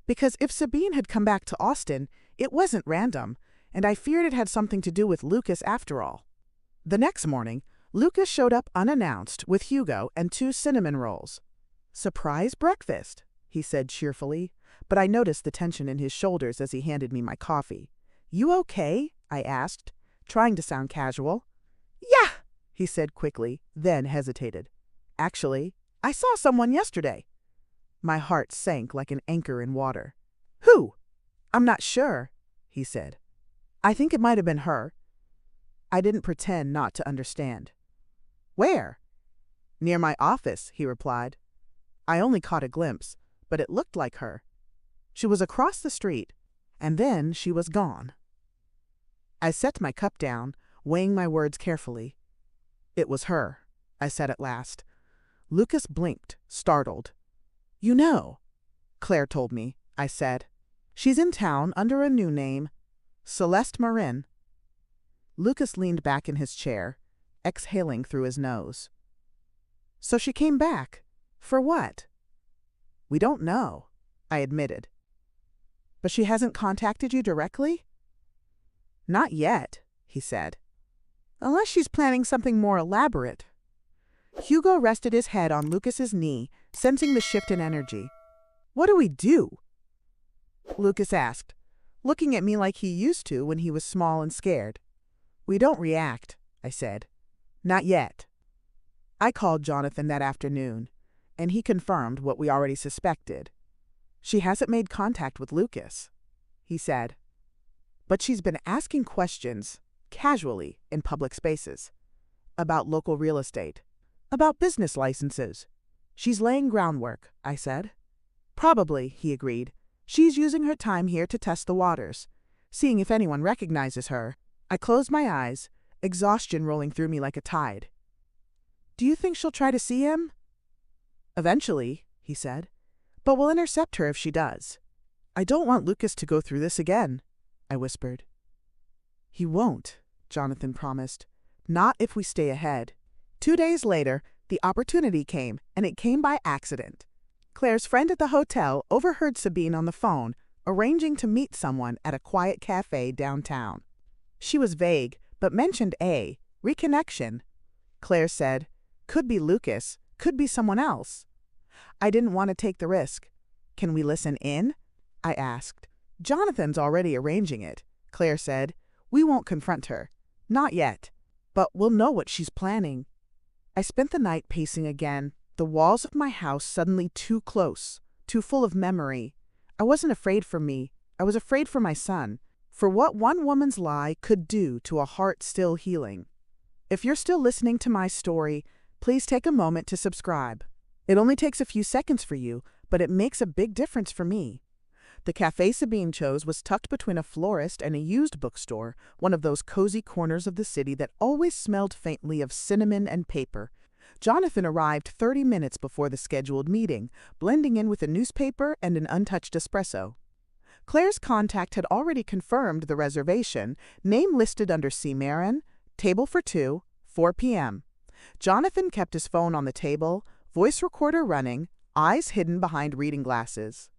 Because if Sabine had come back to Austin, it wasn't random, and I feared it had something to do with Lucas after all. The next morning, Lucas showed up unannounced with Hugo and 2 cinnamon rolls. "Surprise breakfast," he said cheerfully, but I noticed the tension in his shoulders as he handed me my coffee. "You okay?" I asked, trying to sound casual. "Yeah," he said quickly, then hesitated. "Actually, I saw someone yesterday." My heart sank like an anchor in water. "Who?" "I'm not sure," he said. "I think it might have been her." I didn't pretend not to understand. "Where?" "Near my office," he replied. I only caught a glimpse, but it looked like her. She was across the street, and then she was gone. I set my cup down, weighing my words carefully. "It was her," I said at last. Lucas blinked, startled. "You know," Claire told me, I said. "She's in town under a new name. Celeste Marin." Lucas leaned back in his chair, exhaling through his nose. So she came back. For what? We don't know, I admitted. But she hasn't contacted you directly? Not yet, he said. Unless she's planning something more elaborate. Hugo rested his head on Lucas's knee, sensing the shift in energy. What do we do? Lucas asked, looking at me like he used to when he was small and scared. We don't react, I said. Not yet. I called Jonathan that afternoon, and he confirmed what we already suspected. She hasn't made contact with Lucas, he said. But she's been asking questions, casually, in public spaces. About local real estate. About business licenses. She's laying groundwork, I said. Probably, he agreed. She's using her time here to test the waters, seeing if anyone recognizes her. I closed my eyes, exhaustion rolling through me like a tide. Do you think she'll try to see him? Eventually, he said, but we'll intercept her if she does. I don't want Lucas to go through this again, I whispered. He won't, Jonathan promised. Not if we stay ahead. 2 days later, the opportunity came, and it came by accident. Claire's friend at the hotel overheard Sabine on the phone, arranging to meet someone at a quiet cafe downtown. She was vague, but mentioned reconnection. Claire said, could be Lucas, could be someone else. I didn't want to take the risk. Can we listen in? I asked. Jonathan's already arranging it, Claire said. We won't confront her. Not yet. But we'll know what she's planning. I spent the night pacing again, the walls of my house suddenly too close, too full of memory. I wasn't afraid for me. I was afraid for my son, for what one woman's lie could do to a heart still healing. If you're still listening to my story, please take a moment to subscribe. It only takes a few seconds for you, but it makes a big difference for me. The cafe Sabine chose was tucked between a florist and a used bookstore, one of those cozy corners of the city that always smelled faintly of cinnamon and paper. Jonathan arrived 30 minutes before the scheduled meeting, blending in with a newspaper and an untouched espresso. Claire's contact had already confirmed the reservation, name listed under C. Marin, table for 2, 4 p.m. Jonathan kept his phone on the table, voice recorder running, eyes hidden behind reading glasses.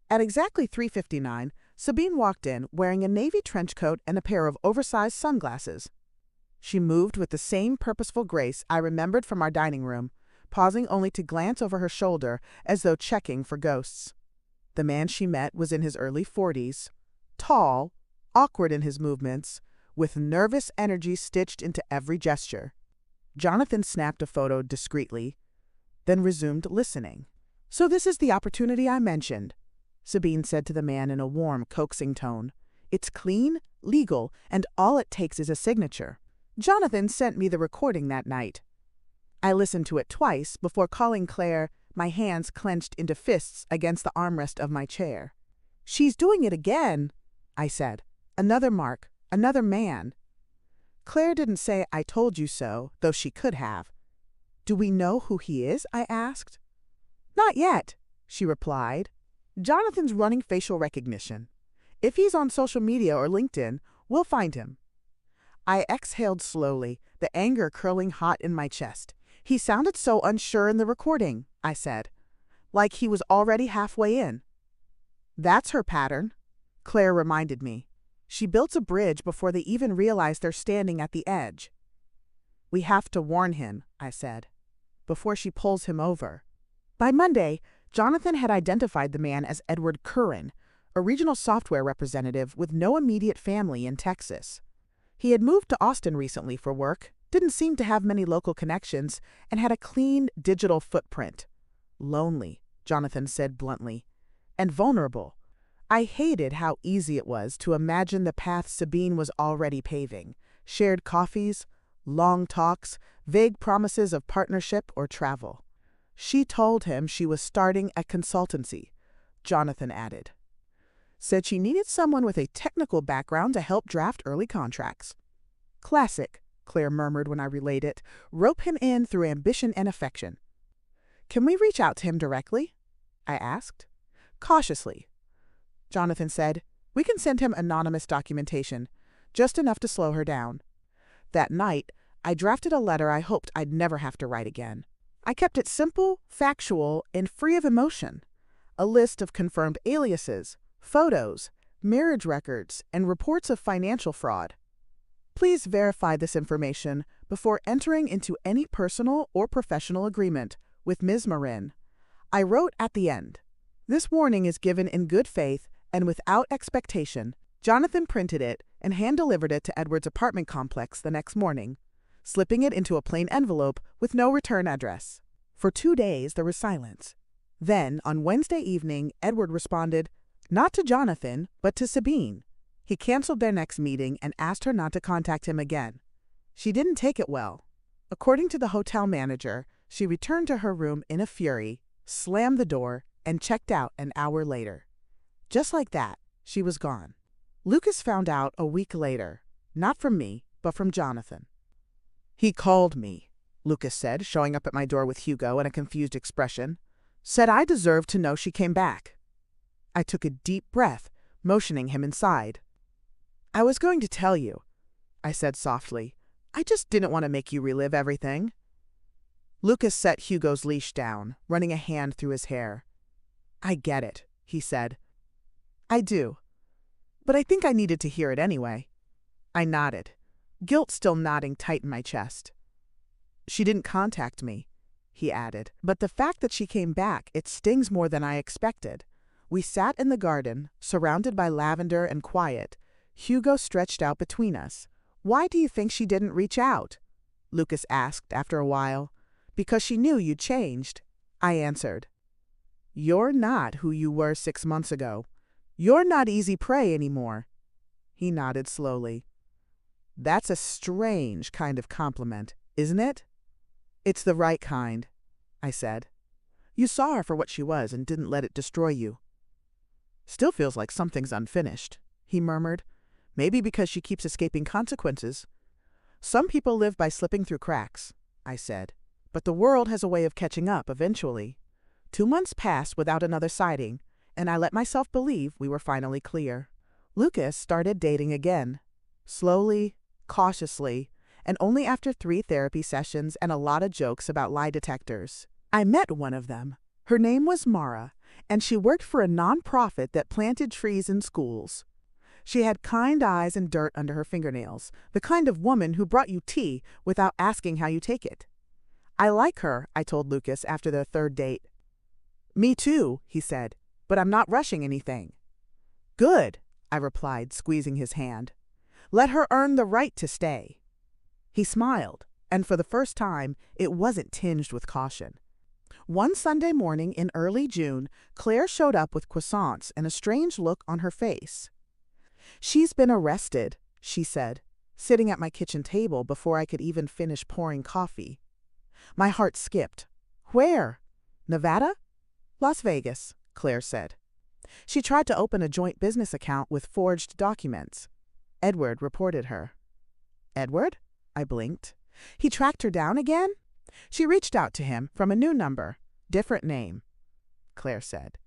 At exactly 3:59, Sabine walked in wearing a navy trench coat and a pair of oversized sunglasses. She moved with the same purposeful grace I remembered from our dining room, pausing only to glance over her shoulder as though checking for ghosts. The man she met was in his early 40s, tall, awkward in his movements, with nervous energy stitched into every gesture. Jonathan snapped a photo discreetly, then resumed listening. So this is the opportunity I mentioned, Sabine said to the man in a warm, coaxing tone. It's clean, legal, and all it takes is a signature. Jonathan sent me the recording that night. I listened to it twice before calling Claire, my hands clenched into fists against the armrest of my chair. She's doing it again, I said. Another mark, another man. Claire didn't say I told you so, though she could have. Do we know who he is? I asked. Not yet, she replied. Jonathan's running facial recognition. If he's on social media or LinkedIn, we'll find him. I exhaled slowly, the anger curling hot in my chest. He sounded so unsure in the recording, I said, like he was already halfway in. That's her pattern, Claire reminded me. She builds a bridge before they even realize they're standing at the edge. We have to warn him, I said, before she pulls him over. By Monday, Jonathan had identified the man as Edward Curran, a regional software representative with no immediate family in Texas. He had moved to Austin recently for work, didn't seem to have many local connections, and had a clean digital footprint. Lonely, Jonathan said bluntly, and vulnerable. I hated how easy it was to imagine the path Sabine was already paving. Shared coffees, long talks, vague promises of partnership or travel. She told him she was starting a consultancy, Jonathan added. Said she needed someone with a technical background to help draft early contracts. Classic, Claire murmured when I relayed it. Rope him in through ambition and affection. Can we reach out to him directly? I asked. Cautiously. Jonathan said, we can send him anonymous documentation, just enough to slow her down. That night, I drafted a letter I hoped I'd never have to write again. I kept it simple, factual, and free of emotion. A list of confirmed aliases, photos, marriage records, and reports of financial fraud. Please verify this information before entering into any personal or professional agreement with Ms. Marin. I wrote at the end. This warning is given in good faith and without expectation. Jonathan printed it and hand-delivered it to Edward's apartment complex the next morning, slipping it into a plain envelope with no return address. For 2 days there was silence. Then, on Wednesday evening, Edward responded, not to Jonathan, but to Sabine. He canceled their next meeting and asked her not to contact him again. She didn't take it well. According to the hotel manager, she returned to her room in a fury, slammed the door, and checked out an hour later. Just like that, she was gone. Lucas found out a week later, not from me, but from Jonathan. He called me, Lucas said, showing up at my door with Hugo and a confused expression. Said I deserved to know she came back. I took a deep breath, motioning him inside. I was going to tell you, I said softly. I just didn't want to make you relive everything. Lucas set Hugo's leash down, running a hand through his hair. I get it, he said. I do. But I think I needed to hear it anyway. I nodded, guilt still knotting tight in my chest. She didn't contact me, he added. But the fact that she came back, it stings more than I expected. We sat in the garden, surrounded by lavender and quiet. Hugo stretched out between us. Why do you think she didn't reach out? Lucas asked after a while. Because she knew you'd changed, I answered. You're not who you were 6 months ago. You're not easy prey anymore. He nodded slowly. That's a strange kind of compliment, isn't it? It's the right kind, I said. You saw her for what she was and didn't let it destroy you. Still feels like something's unfinished, he murmured. Maybe because she keeps escaping consequences. Some people live by slipping through cracks, I said. But the world has a way of catching up eventually. 2 months passed without another sighting, and I let myself believe we were finally clear. Lucas started dating again. Slowly, cautiously, and only after 3 therapy sessions and a lot of jokes about lie detectors. I met one of them. Her name was Mara, and she worked for a nonprofit that planted trees in schools. She had kind eyes and dirt under her fingernails, the kind of woman who brought you tea without asking how you take it. I like her, I told Lucas after their 3rd date. Me too, he said, but I'm not rushing anything. Good, I replied, squeezing his hand. Let her earn the right to stay. He smiled, and for the first time, it wasn't tinged with caution. One Sunday morning in early June, Claire showed up with croissants and a strange look on her face. She's been arrested, she said, sitting at my kitchen table before I could even finish pouring coffee. My heart skipped. Where? Nevada? Las Vegas, Claire said. She tried to open a joint business account with forged documents. Edward reported her. Edward? I blinked. He tracked her down again? She reached out to him from a new number. Different name, Claire said.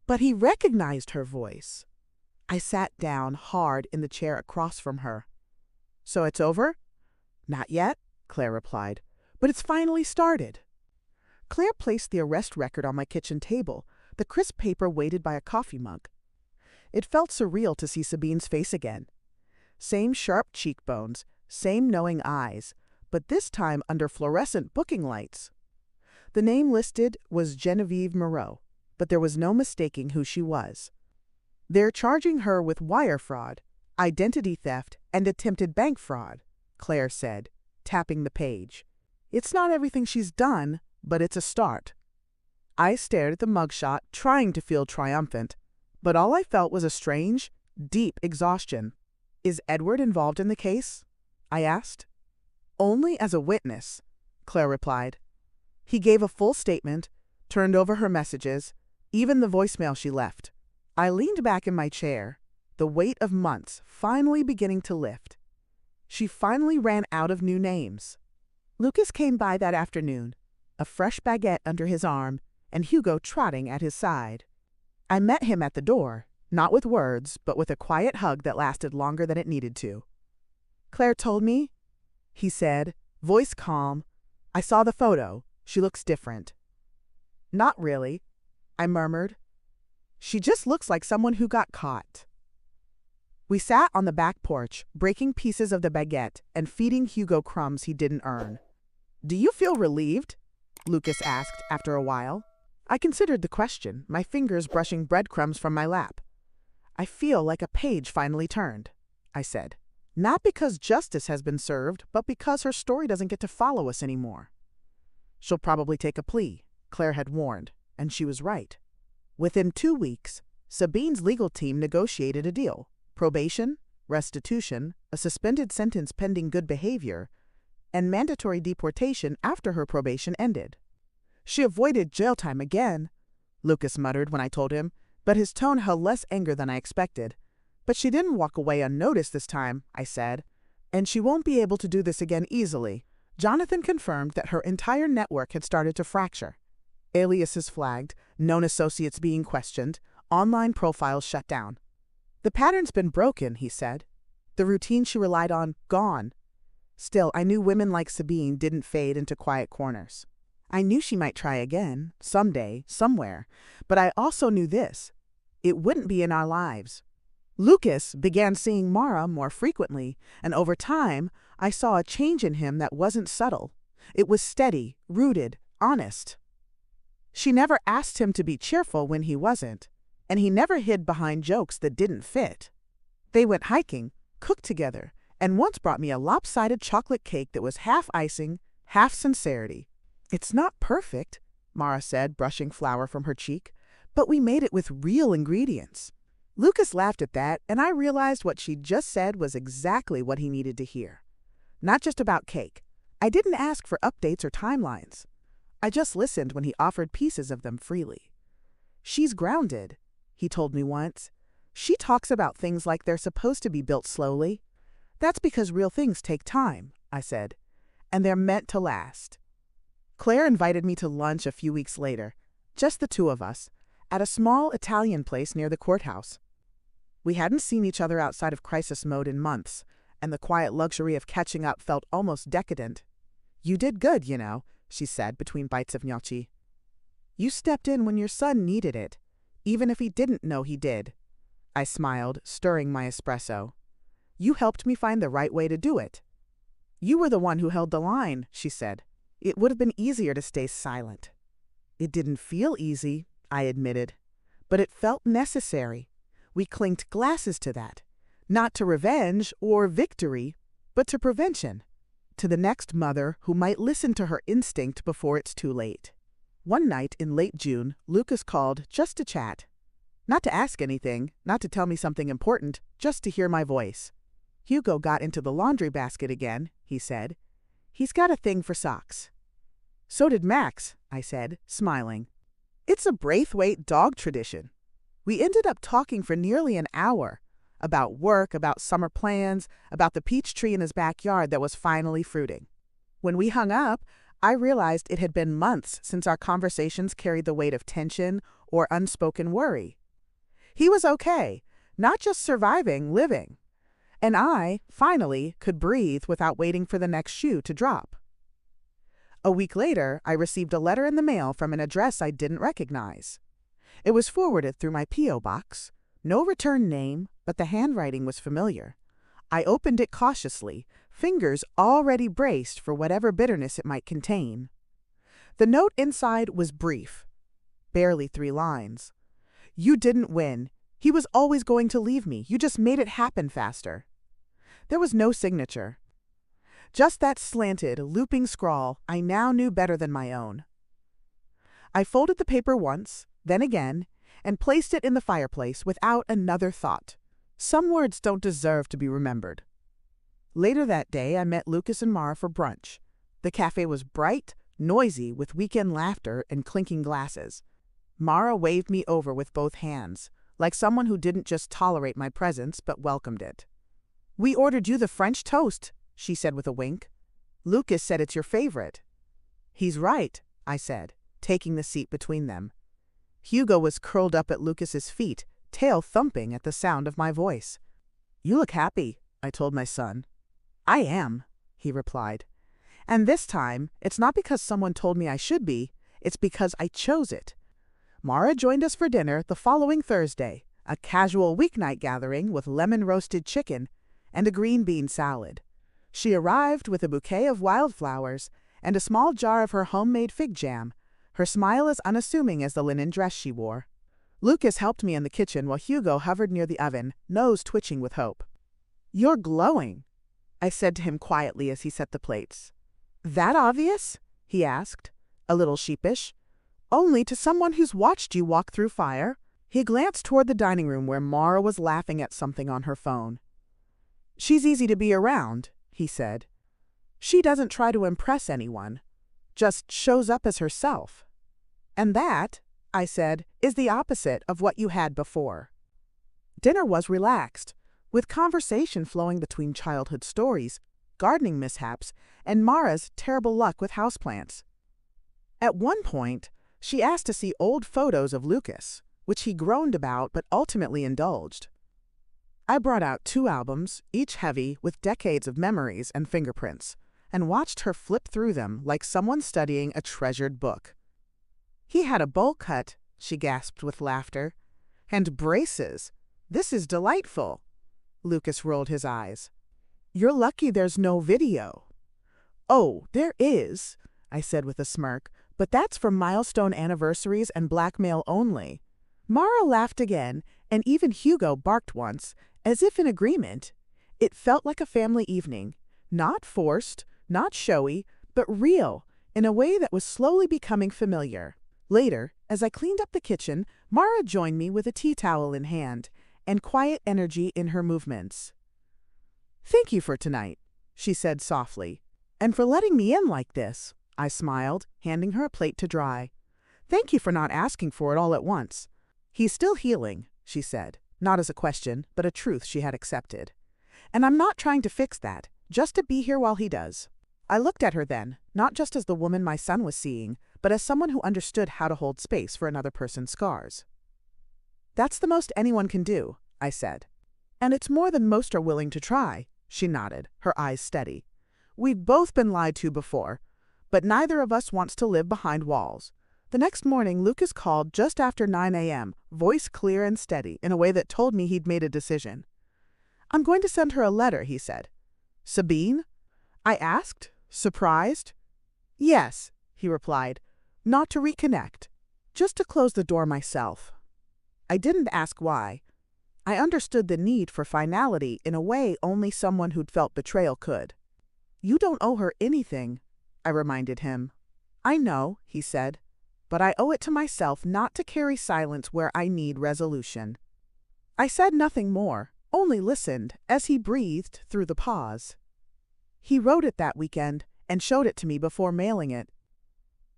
But he recognized her voice. I sat down hard in the chair across from her. So it's over? Not yet, Claire replied. But it's finally started. Claire placed the arrest record on my kitchen table, the crisp paper weighted by a coffee mug. It felt surreal to see Sabine's face again. Same sharp cheekbones, same knowing eyes, but this time under fluorescent booking lights. The name listed was Genevieve Moreau, but there was no mistaking who she was. They're charging her with wire fraud, identity theft, and attempted bank fraud, Claire said, tapping the page. It's not everything she's done, but it's a start. I stared at the mugshot, trying to feel triumphant, but all I felt was a strange, deep exhaustion. Is Edward involved in the case? I asked. Only as a witness, Claire replied. He gave a full statement, turned over her messages, even the voicemail she left. I leaned back in my chair, the weight of months finally beginning to lift. She finally ran out of new names. Lucas came by that afternoon, a fresh baguette under his arm, and Hugo trotting at his side. I met him at the door, not with words, but with a quiet hug that lasted longer than it needed to. Claire told me, he said, voice calm. I saw the photo. She looks different." "Not really," I murmured. "She just looks like someone who got caught." We sat on the back porch, breaking pieces of the baguette and feeding Hugo crumbs he didn't earn. "Do you feel relieved?" Lucas asked after a while. I considered the question, my fingers brushing breadcrumbs from my lap. "I feel like a page finally turned," I said. "Not because justice has been served, but because her story doesn't get to follow us anymore." "She'll probably take a plea," Claire had warned, and she was right. Within 2 weeks, Sabine's legal team negotiated a deal: probation, restitution, a suspended sentence pending good behavior, and mandatory deportation after her probation ended. "She avoided jail time again," Lucas muttered when I told him, but his tone held less anger than I expected. "But she didn't walk away unnoticed this time," I said, "and she won't be able to do this again easily." Jonathan confirmed that her entire network had started to fracture. Aliases flagged, known associates being questioned, online profiles shut down. "The pattern's been broken," he said. "The routine she relied on, gone." Still, I knew women like Sabine didn't fade into quiet corners. I knew she might try again, someday, somewhere, but I also knew this: it wouldn't be in our lives. Lucas began seeing Mara more frequently, and over time, I saw a change in him that wasn't subtle. It was steady, rooted, honest. She never asked him to be cheerful when he wasn't, and he never hid behind jokes that didn't fit. They went hiking, cooked together, and once brought me a lopsided chocolate cake that was half icing, half sincerity. "It's not perfect," Mara said, brushing flour from her cheek, "but we made it with real ingredients." Lucas laughed at that, and I realized what she'd just said was exactly what he needed to hear. Not just about cake. I didn't ask for updates or timelines. I just listened when he offered pieces of them freely. "She's grounded," he told me once. "She talks about things like they're supposed to be built slowly." "That's because real things take time," I said, "and they're meant to last." Claire invited me to lunch a few weeks later, just the two of us, at a small Italian place near the courthouse. We hadn't seen each other outside of crisis mode in months, and the quiet luxury of catching up felt almost decadent. "You did good, you know," she said between bites of gnocchi. "You stepped in when your son needed it, even if he didn't know he did." I smiled, stirring my espresso. "You helped me find the right way to do it." "You were the one who held the line," she said. "It would have been easier to stay silent." "It didn't feel easy," I admitted, "but it felt necessary. We clinked glasses to that. Not to revenge or victory, but to prevention. To the next mother who might listen to her instinct before it's too late." One night in late June, Lucas called just to chat. Not to ask anything, not to tell me something important, just to hear my voice. "Hugo got into the laundry basket again," he said. "He's got a thing for socks." "So did Max," I said, smiling. "It's a Braithwaite dog tradition." We ended up talking for nearly an hour. About work, about summer plans, about the peach tree in his backyard that was finally fruiting. When we hung up, I realized it had been months since our conversations carried the weight of tension or unspoken worry. He was okay, not just surviving, living. And I, finally, could breathe without waiting for the next shoe to drop. A week later, I received a letter in the mail from an address I didn't recognize. It was forwarded through my P.O. box. No return name, but the handwriting was familiar. I opened it cautiously, fingers already braced for whatever bitterness it might contain. The note inside was brief, barely 3 lines. "You didn't win. He was always going to leave me. You just made it happen faster." There was no signature. Just that slanted, looping scrawl I now knew better than my own. I folded the paper once, then again, and placed it in the fireplace without another thought. Some words don't deserve to be remembered. Later that day, I met Lucas and Mara for brunch. The cafe was bright, noisy, with weekend laughter and clinking glasses. Mara waved me over with both hands, like someone who didn't just tolerate my presence but welcomed it. "We ordered you the French toast," she said with a wink. "Lucas said it's your favorite." "He's right," I said, taking the seat between them. Hugo was curled up at Lucas's feet, tail thumping at the sound of my voice. "You look happy," I told my son. "I am," he replied. And this time, it's not because someone told me I should be, it's because I chose it. Mara joined us for dinner the following Thursday, a casual weeknight gathering with lemon-roasted chicken and a green bean salad. She arrived with a bouquet of wildflowers and a small jar of her homemade fig jam, her smile as unassuming as the linen dress she wore. Lucas helped me in the kitchen while Hugo hovered near the oven, nose twitching with hope. "You're glowing," I said to him quietly as he set the plates. "That obvious?" he asked, a little sheepish. "Only to someone who's watched you walk through fire." He glanced toward the dining room where Mara was laughing at something on her phone. "She's easy to be around," he said. "She doesn't try to impress anyone, just shows up as herself. And that," I said, "is the opposite of what you had before." Dinner was relaxed, with conversation flowing between childhood stories, gardening mishaps, and Mara's terrible luck with houseplants. At one point, she asked to see old photos of Lucas, which he groaned about but ultimately indulged. I brought out 2 albums, each heavy with decades of memories and fingerprints, and watched her flip through them like someone studying a treasured book. "He had a bowl cut," she gasped with laughter. "And braces. This is delightful." Lucas rolled his eyes. "You're lucky there's no video." "Oh, there is," I said with a smirk, "but that's for milestone anniversaries and blackmail only." Mara laughed again, and even Hugo barked once, as if in agreement. It felt like a family evening, not forced, not showy, but real, in a way that was slowly becoming familiar. Later, as I cleaned up the kitchen, Mara joined me with a tea towel in hand, and quiet energy in her movements. "Thank you for tonight," she said softly. "And for letting me in like this," I smiled, handing her a plate to dry. "Thank you for not asking for it all at once." "He's still healing," she said, not as a question, but a truth she had accepted. "And I'm not trying to fix that, just to be here while he does." I looked at her then, not just as the woman my son was seeing, but as someone who understood how to hold space for another person's scars. "That's the most anyone can do," I said. "And it's more than most are willing to try," she nodded, her eyes steady. "We've both been lied to before, but neither of us wants to live behind walls." The next morning, Lucas called just after 9 a.m., voice clear and steady, in a way that told me he'd made a decision. "I'm going to send her a letter," he said. "Sabine?" I asked, surprised. "Yes," he replied, "not to reconnect, just to close the door myself." I didn't ask why. I understood the need for finality in a way only someone who'd felt betrayal could. "You don't owe her anything," I reminded him. "I know," he said, "but I owe it to myself not to carry silence where I need resolution." I said nothing more, only listened as he breathed through the pause. He wrote it that weekend and showed it to me before mailing it.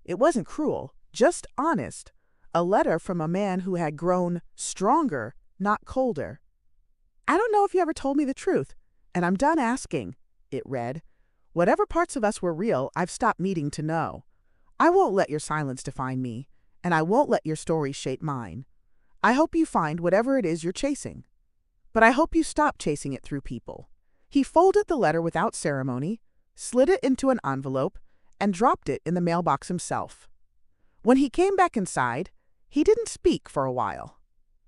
It wasn't cruel, just honest, a letter from a man who had grown stronger, not colder. "I don't know if you ever told me the truth, and I'm done asking," it read. "Whatever parts of us were real, I've stopped needing to know. I won't let your silence define me, and I won't let your story shape mine. I hope you find whatever it is you're chasing. But I hope you stop chasing it through people." He folded the letter without ceremony, slid it into an envelope, and dropped it in the mailbox himself. When he came back inside, he didn't speak for a while.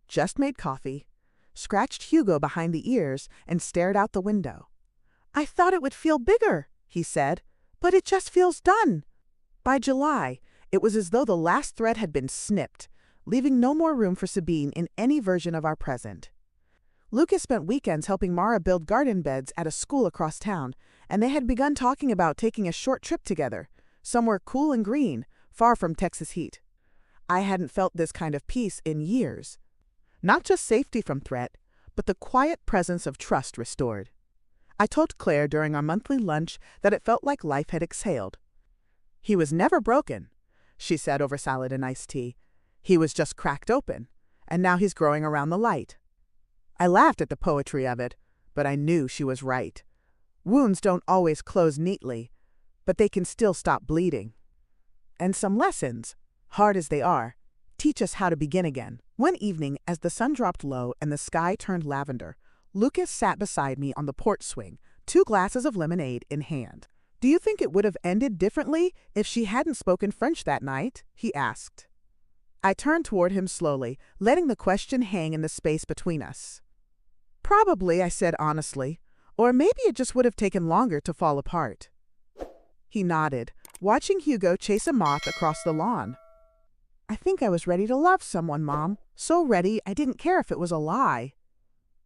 Just made coffee, scratched Hugo behind the ears, and stared out the window. "I thought it would feel bigger," he said, "but it just feels done." By July, it was as though the last thread had been snipped, leaving no more room for Sabine in any version of our present. Lucas spent weekends helping Mara build garden beds at a school across town, and they had begun talking about taking a short trip together, somewhere cool and green, far from Texas heat. I hadn't felt this kind of peace in years. Not just safety from threat, but the quiet presence of trust restored. I told Claire during our monthly lunch that it felt like life had exhaled. "He was never broken," she said over salad and iced tea. "He was just cracked open, and now he's growing around the light." I laughed at the poetry of it, but I knew she was right. Wounds don't always close neatly, but they can still stop bleeding. And some lessons, hard as they are, teach us how to begin again. One evening, as the sun dropped low and the sky turned lavender, Lucas sat beside me on the porch swing, 2 glasses of lemonade in hand. "Do you think it would have ended differently if she hadn't spoken French that night?" he asked. I turned toward him slowly, letting the question hang in the space between us. "Probably," I said honestly. "Or maybe it just would have taken longer to fall apart." He nodded, watching Hugo chase a moth across the lawn. "I think I was ready to love someone, Mom. So ready I didn't care if it was a lie."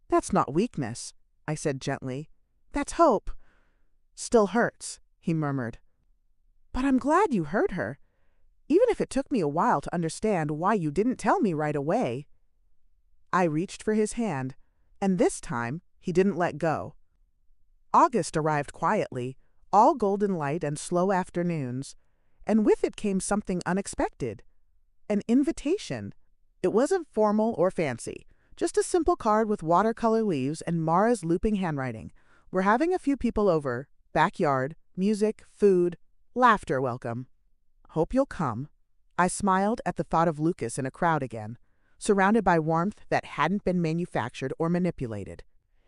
"That's not weakness," I said gently. "That's hope." "Still hurts," he murmured. "But I'm glad you heard her. Even if it took me a while to understand why you didn't tell me right away." I reached for his hand, and this time he didn't let go. August arrived quietly, all golden light and slow afternoons, and with it came something unexpected. An invitation. It wasn't formal or fancy, just a simple card with watercolor leaves and Mara's looping handwriting. "We're having a few people over. Backyard, music, food, laughter welcome. Hope you'll come." I smiled at the thought of Lucas in a crowd again, surrounded by warmth that hadn't been manufactured or manipulated.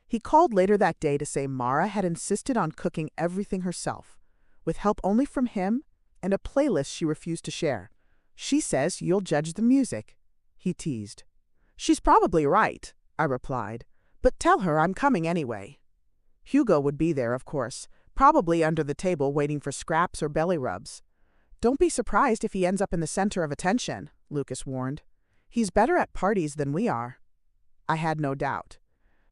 He called later that day to say Mara had insisted on cooking everything herself, with help only from him and a playlist she refused to share. "She says you'll judge the music," he teased. "She's probably right," I replied, "but tell her I'm coming anyway." Hugo would be there, of course, probably under the table waiting for scraps or belly rubs. "Don't be surprised if he ends up in the center of attention," Lucas warned. "He's better at parties than we are." I had no doubt.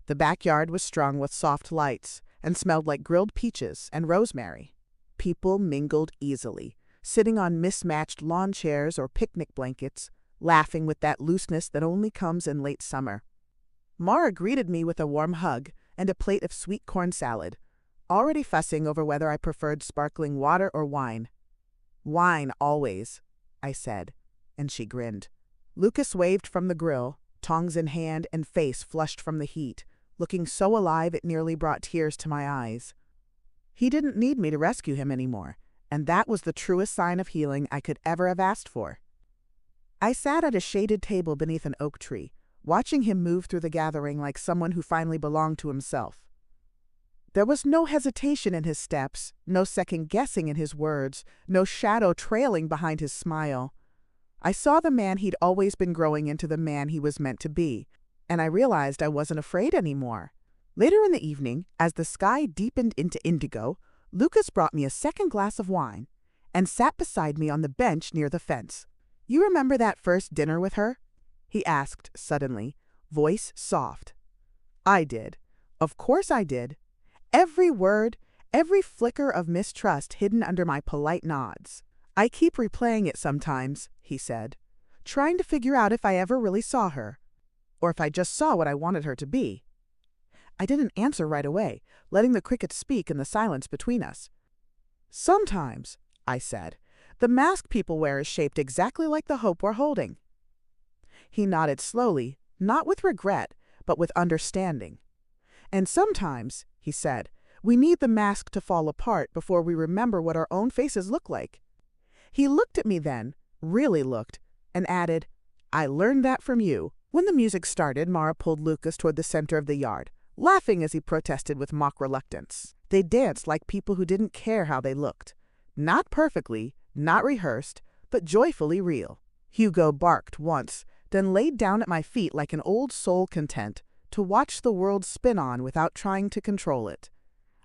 The backyard was strung with soft lights and smelled like grilled peaches and rosemary. People mingled easily, sitting on mismatched lawn chairs or picnic blankets, laughing with that looseness that only comes in late summer. Mara greeted me with a warm hug and a plate of sweet corn salad, already fussing over whether I preferred sparkling water or wine. "Wine always," I said, and she grinned. Lucas waved from the grill, tongs in hand and face flushed from the heat, looking so alive it nearly brought tears to my eyes. He didn't need me to rescue him anymore, and that was the truest sign of healing I could ever have asked for. I sat at a shaded table beneath an oak tree, watching him move through the gathering like someone who finally belonged to himself. There was no hesitation in his steps, no second-guessing in his words, no shadow trailing behind his smile. I saw the man he'd always been growing into the man he was meant to be, and I realized I wasn't afraid anymore. Later in the evening, as the sky deepened into indigo, Lucas brought me a second glass of wine and sat beside me on the bench near the fence. "You remember that first dinner with her?" he asked suddenly, voice soft. I did. Of course I did. Every word, every flicker of mistrust hidden under my polite nods. "I keep replaying it sometimes," he said, "trying to figure out if I ever really saw her, or if I just saw what I wanted her to be." I didn't answer right away, letting the crickets speak in the silence between us. "Sometimes," I said, "the mask people wear is shaped exactly like the hope we're holding." He nodded slowly, not with regret, but with understanding. "And sometimes," he said, "we need the mask to fall apart before we remember what our own faces look like." He looked at me then, really looked, and added, "I learned that from you." When the music started, Mara pulled Lucas toward the center of the yard, laughing as he protested with mock reluctance. They danced like people who didn't care how they looked. Not perfectly, not rehearsed, but joyfully real. Hugo barked once, then laid down at my feet like an old soul content to watch the world spin on without trying to control it.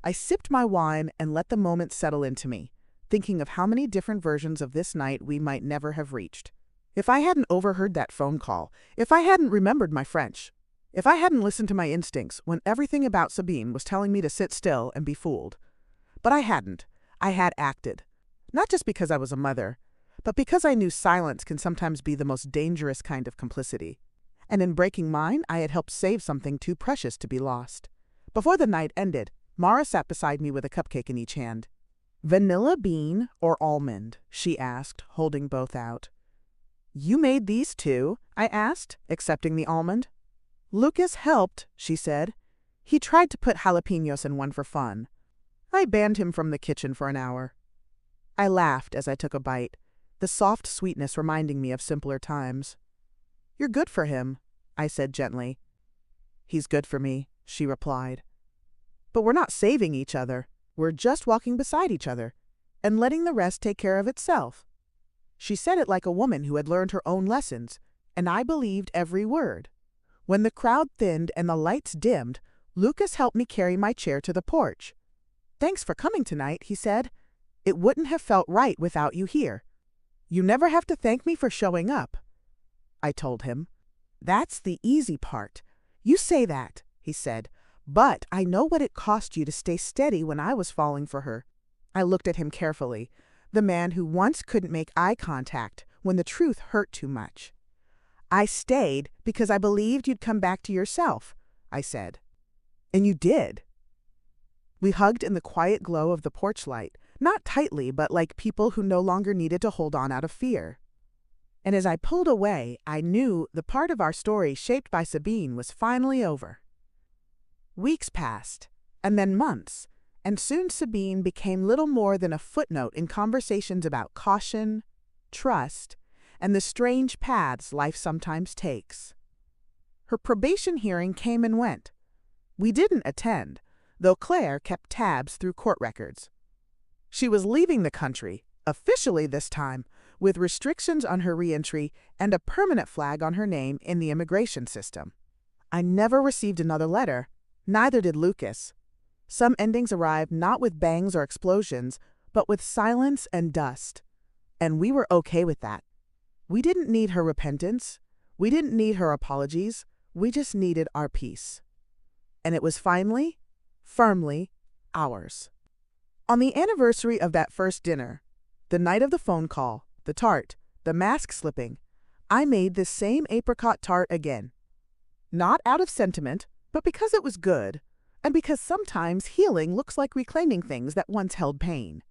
I sipped my wine and let the moment settle into me, thinking of how many different versions of this night we might never have reached. If I hadn't overheard that phone call, if I hadn't remembered my French, if I hadn't listened to my instincts when everything about Sabine was telling me to sit still and be fooled. But I hadn't. I had acted. Not just because I was a mother, but because I knew silence can sometimes be the most dangerous kind of complicity. And in breaking mine, I had helped save something too precious to be lost. Before the night ended, Mara sat beside me with a cupcake in each hand. "Vanilla bean or almond?" she asked, holding both out. "You made these too?" I asked, accepting the almond. "Lucas helped," she said. "He tried to put jalapenos in one for fun. I banned him from the kitchen for an hour." I laughed as I took a bite, the soft sweetness reminding me of simpler times. "You're good for him," I said gently. "He's good for me," she replied. "But we're not saving each other. We're just walking beside each other and letting the rest take care of itself." She said it like a woman who had learned her own lessons, and I believed every word. When the crowd thinned and the lights dimmed, Lucas helped me carry my chair to the porch. "Thanks for coming tonight," he said. "It wouldn't have felt right without you here." "You never have to thank me for showing up," I told him. "That's the easy part. You say that," he said, "but I know what it cost you to stay steady when I was falling for her." I looked at him carefully, the man who once couldn't make eye contact when the truth hurt too much. "I stayed because I believed you'd come back to yourself," I said. "And you did." We hugged in the quiet glow of the porch light, not tightly, but like people who no longer needed to hold on out of fear. And as I pulled away, I knew the part of our story shaped by Sabine was finally over. Weeks passed, and then months, and soon Sabine became little more than a footnote in conversations about caution, trust, and the strange paths life sometimes takes. Her probation hearing came and went. We didn't attend, though Claire kept tabs through court records. She was leaving the country, officially this time, with restrictions on her reentry and a permanent flag on her name in the immigration system. I never received another letter, neither did Lucas. Some endings arrived not with bangs or explosions, but with silence and dust. And we were okay with that. We didn't need her repentance. We didn't need her apologies. We just needed our peace. And it was finally, firmly, ours. On the anniversary of that first dinner, the night of the phone call, the tart, the mask slipping, I made this same apricot tart again. Not out of sentiment, but because it was good, and because sometimes healing looks like reclaiming things that once held pain.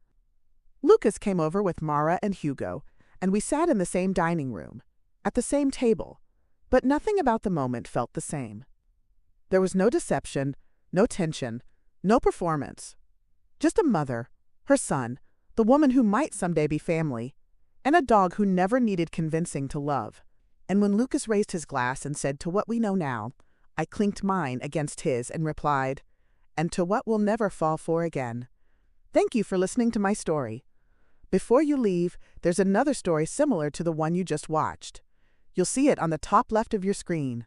Lucas came over with Mara and Hugo, and we sat in the same dining room, at the same table, but nothing about the moment felt the same. There was no deception, no tension, no performance. Just a mother, her son, the woman who might someday be family, and a dog who never needed convincing to love. And when Lucas raised his glass and said, "To what we know now," I clinked mine against his and replied, "And to what we'll never fall for again." Thank you for listening to my story. Before you leave, there's another story similar to the one you just watched. You'll see it on the top left of your screen.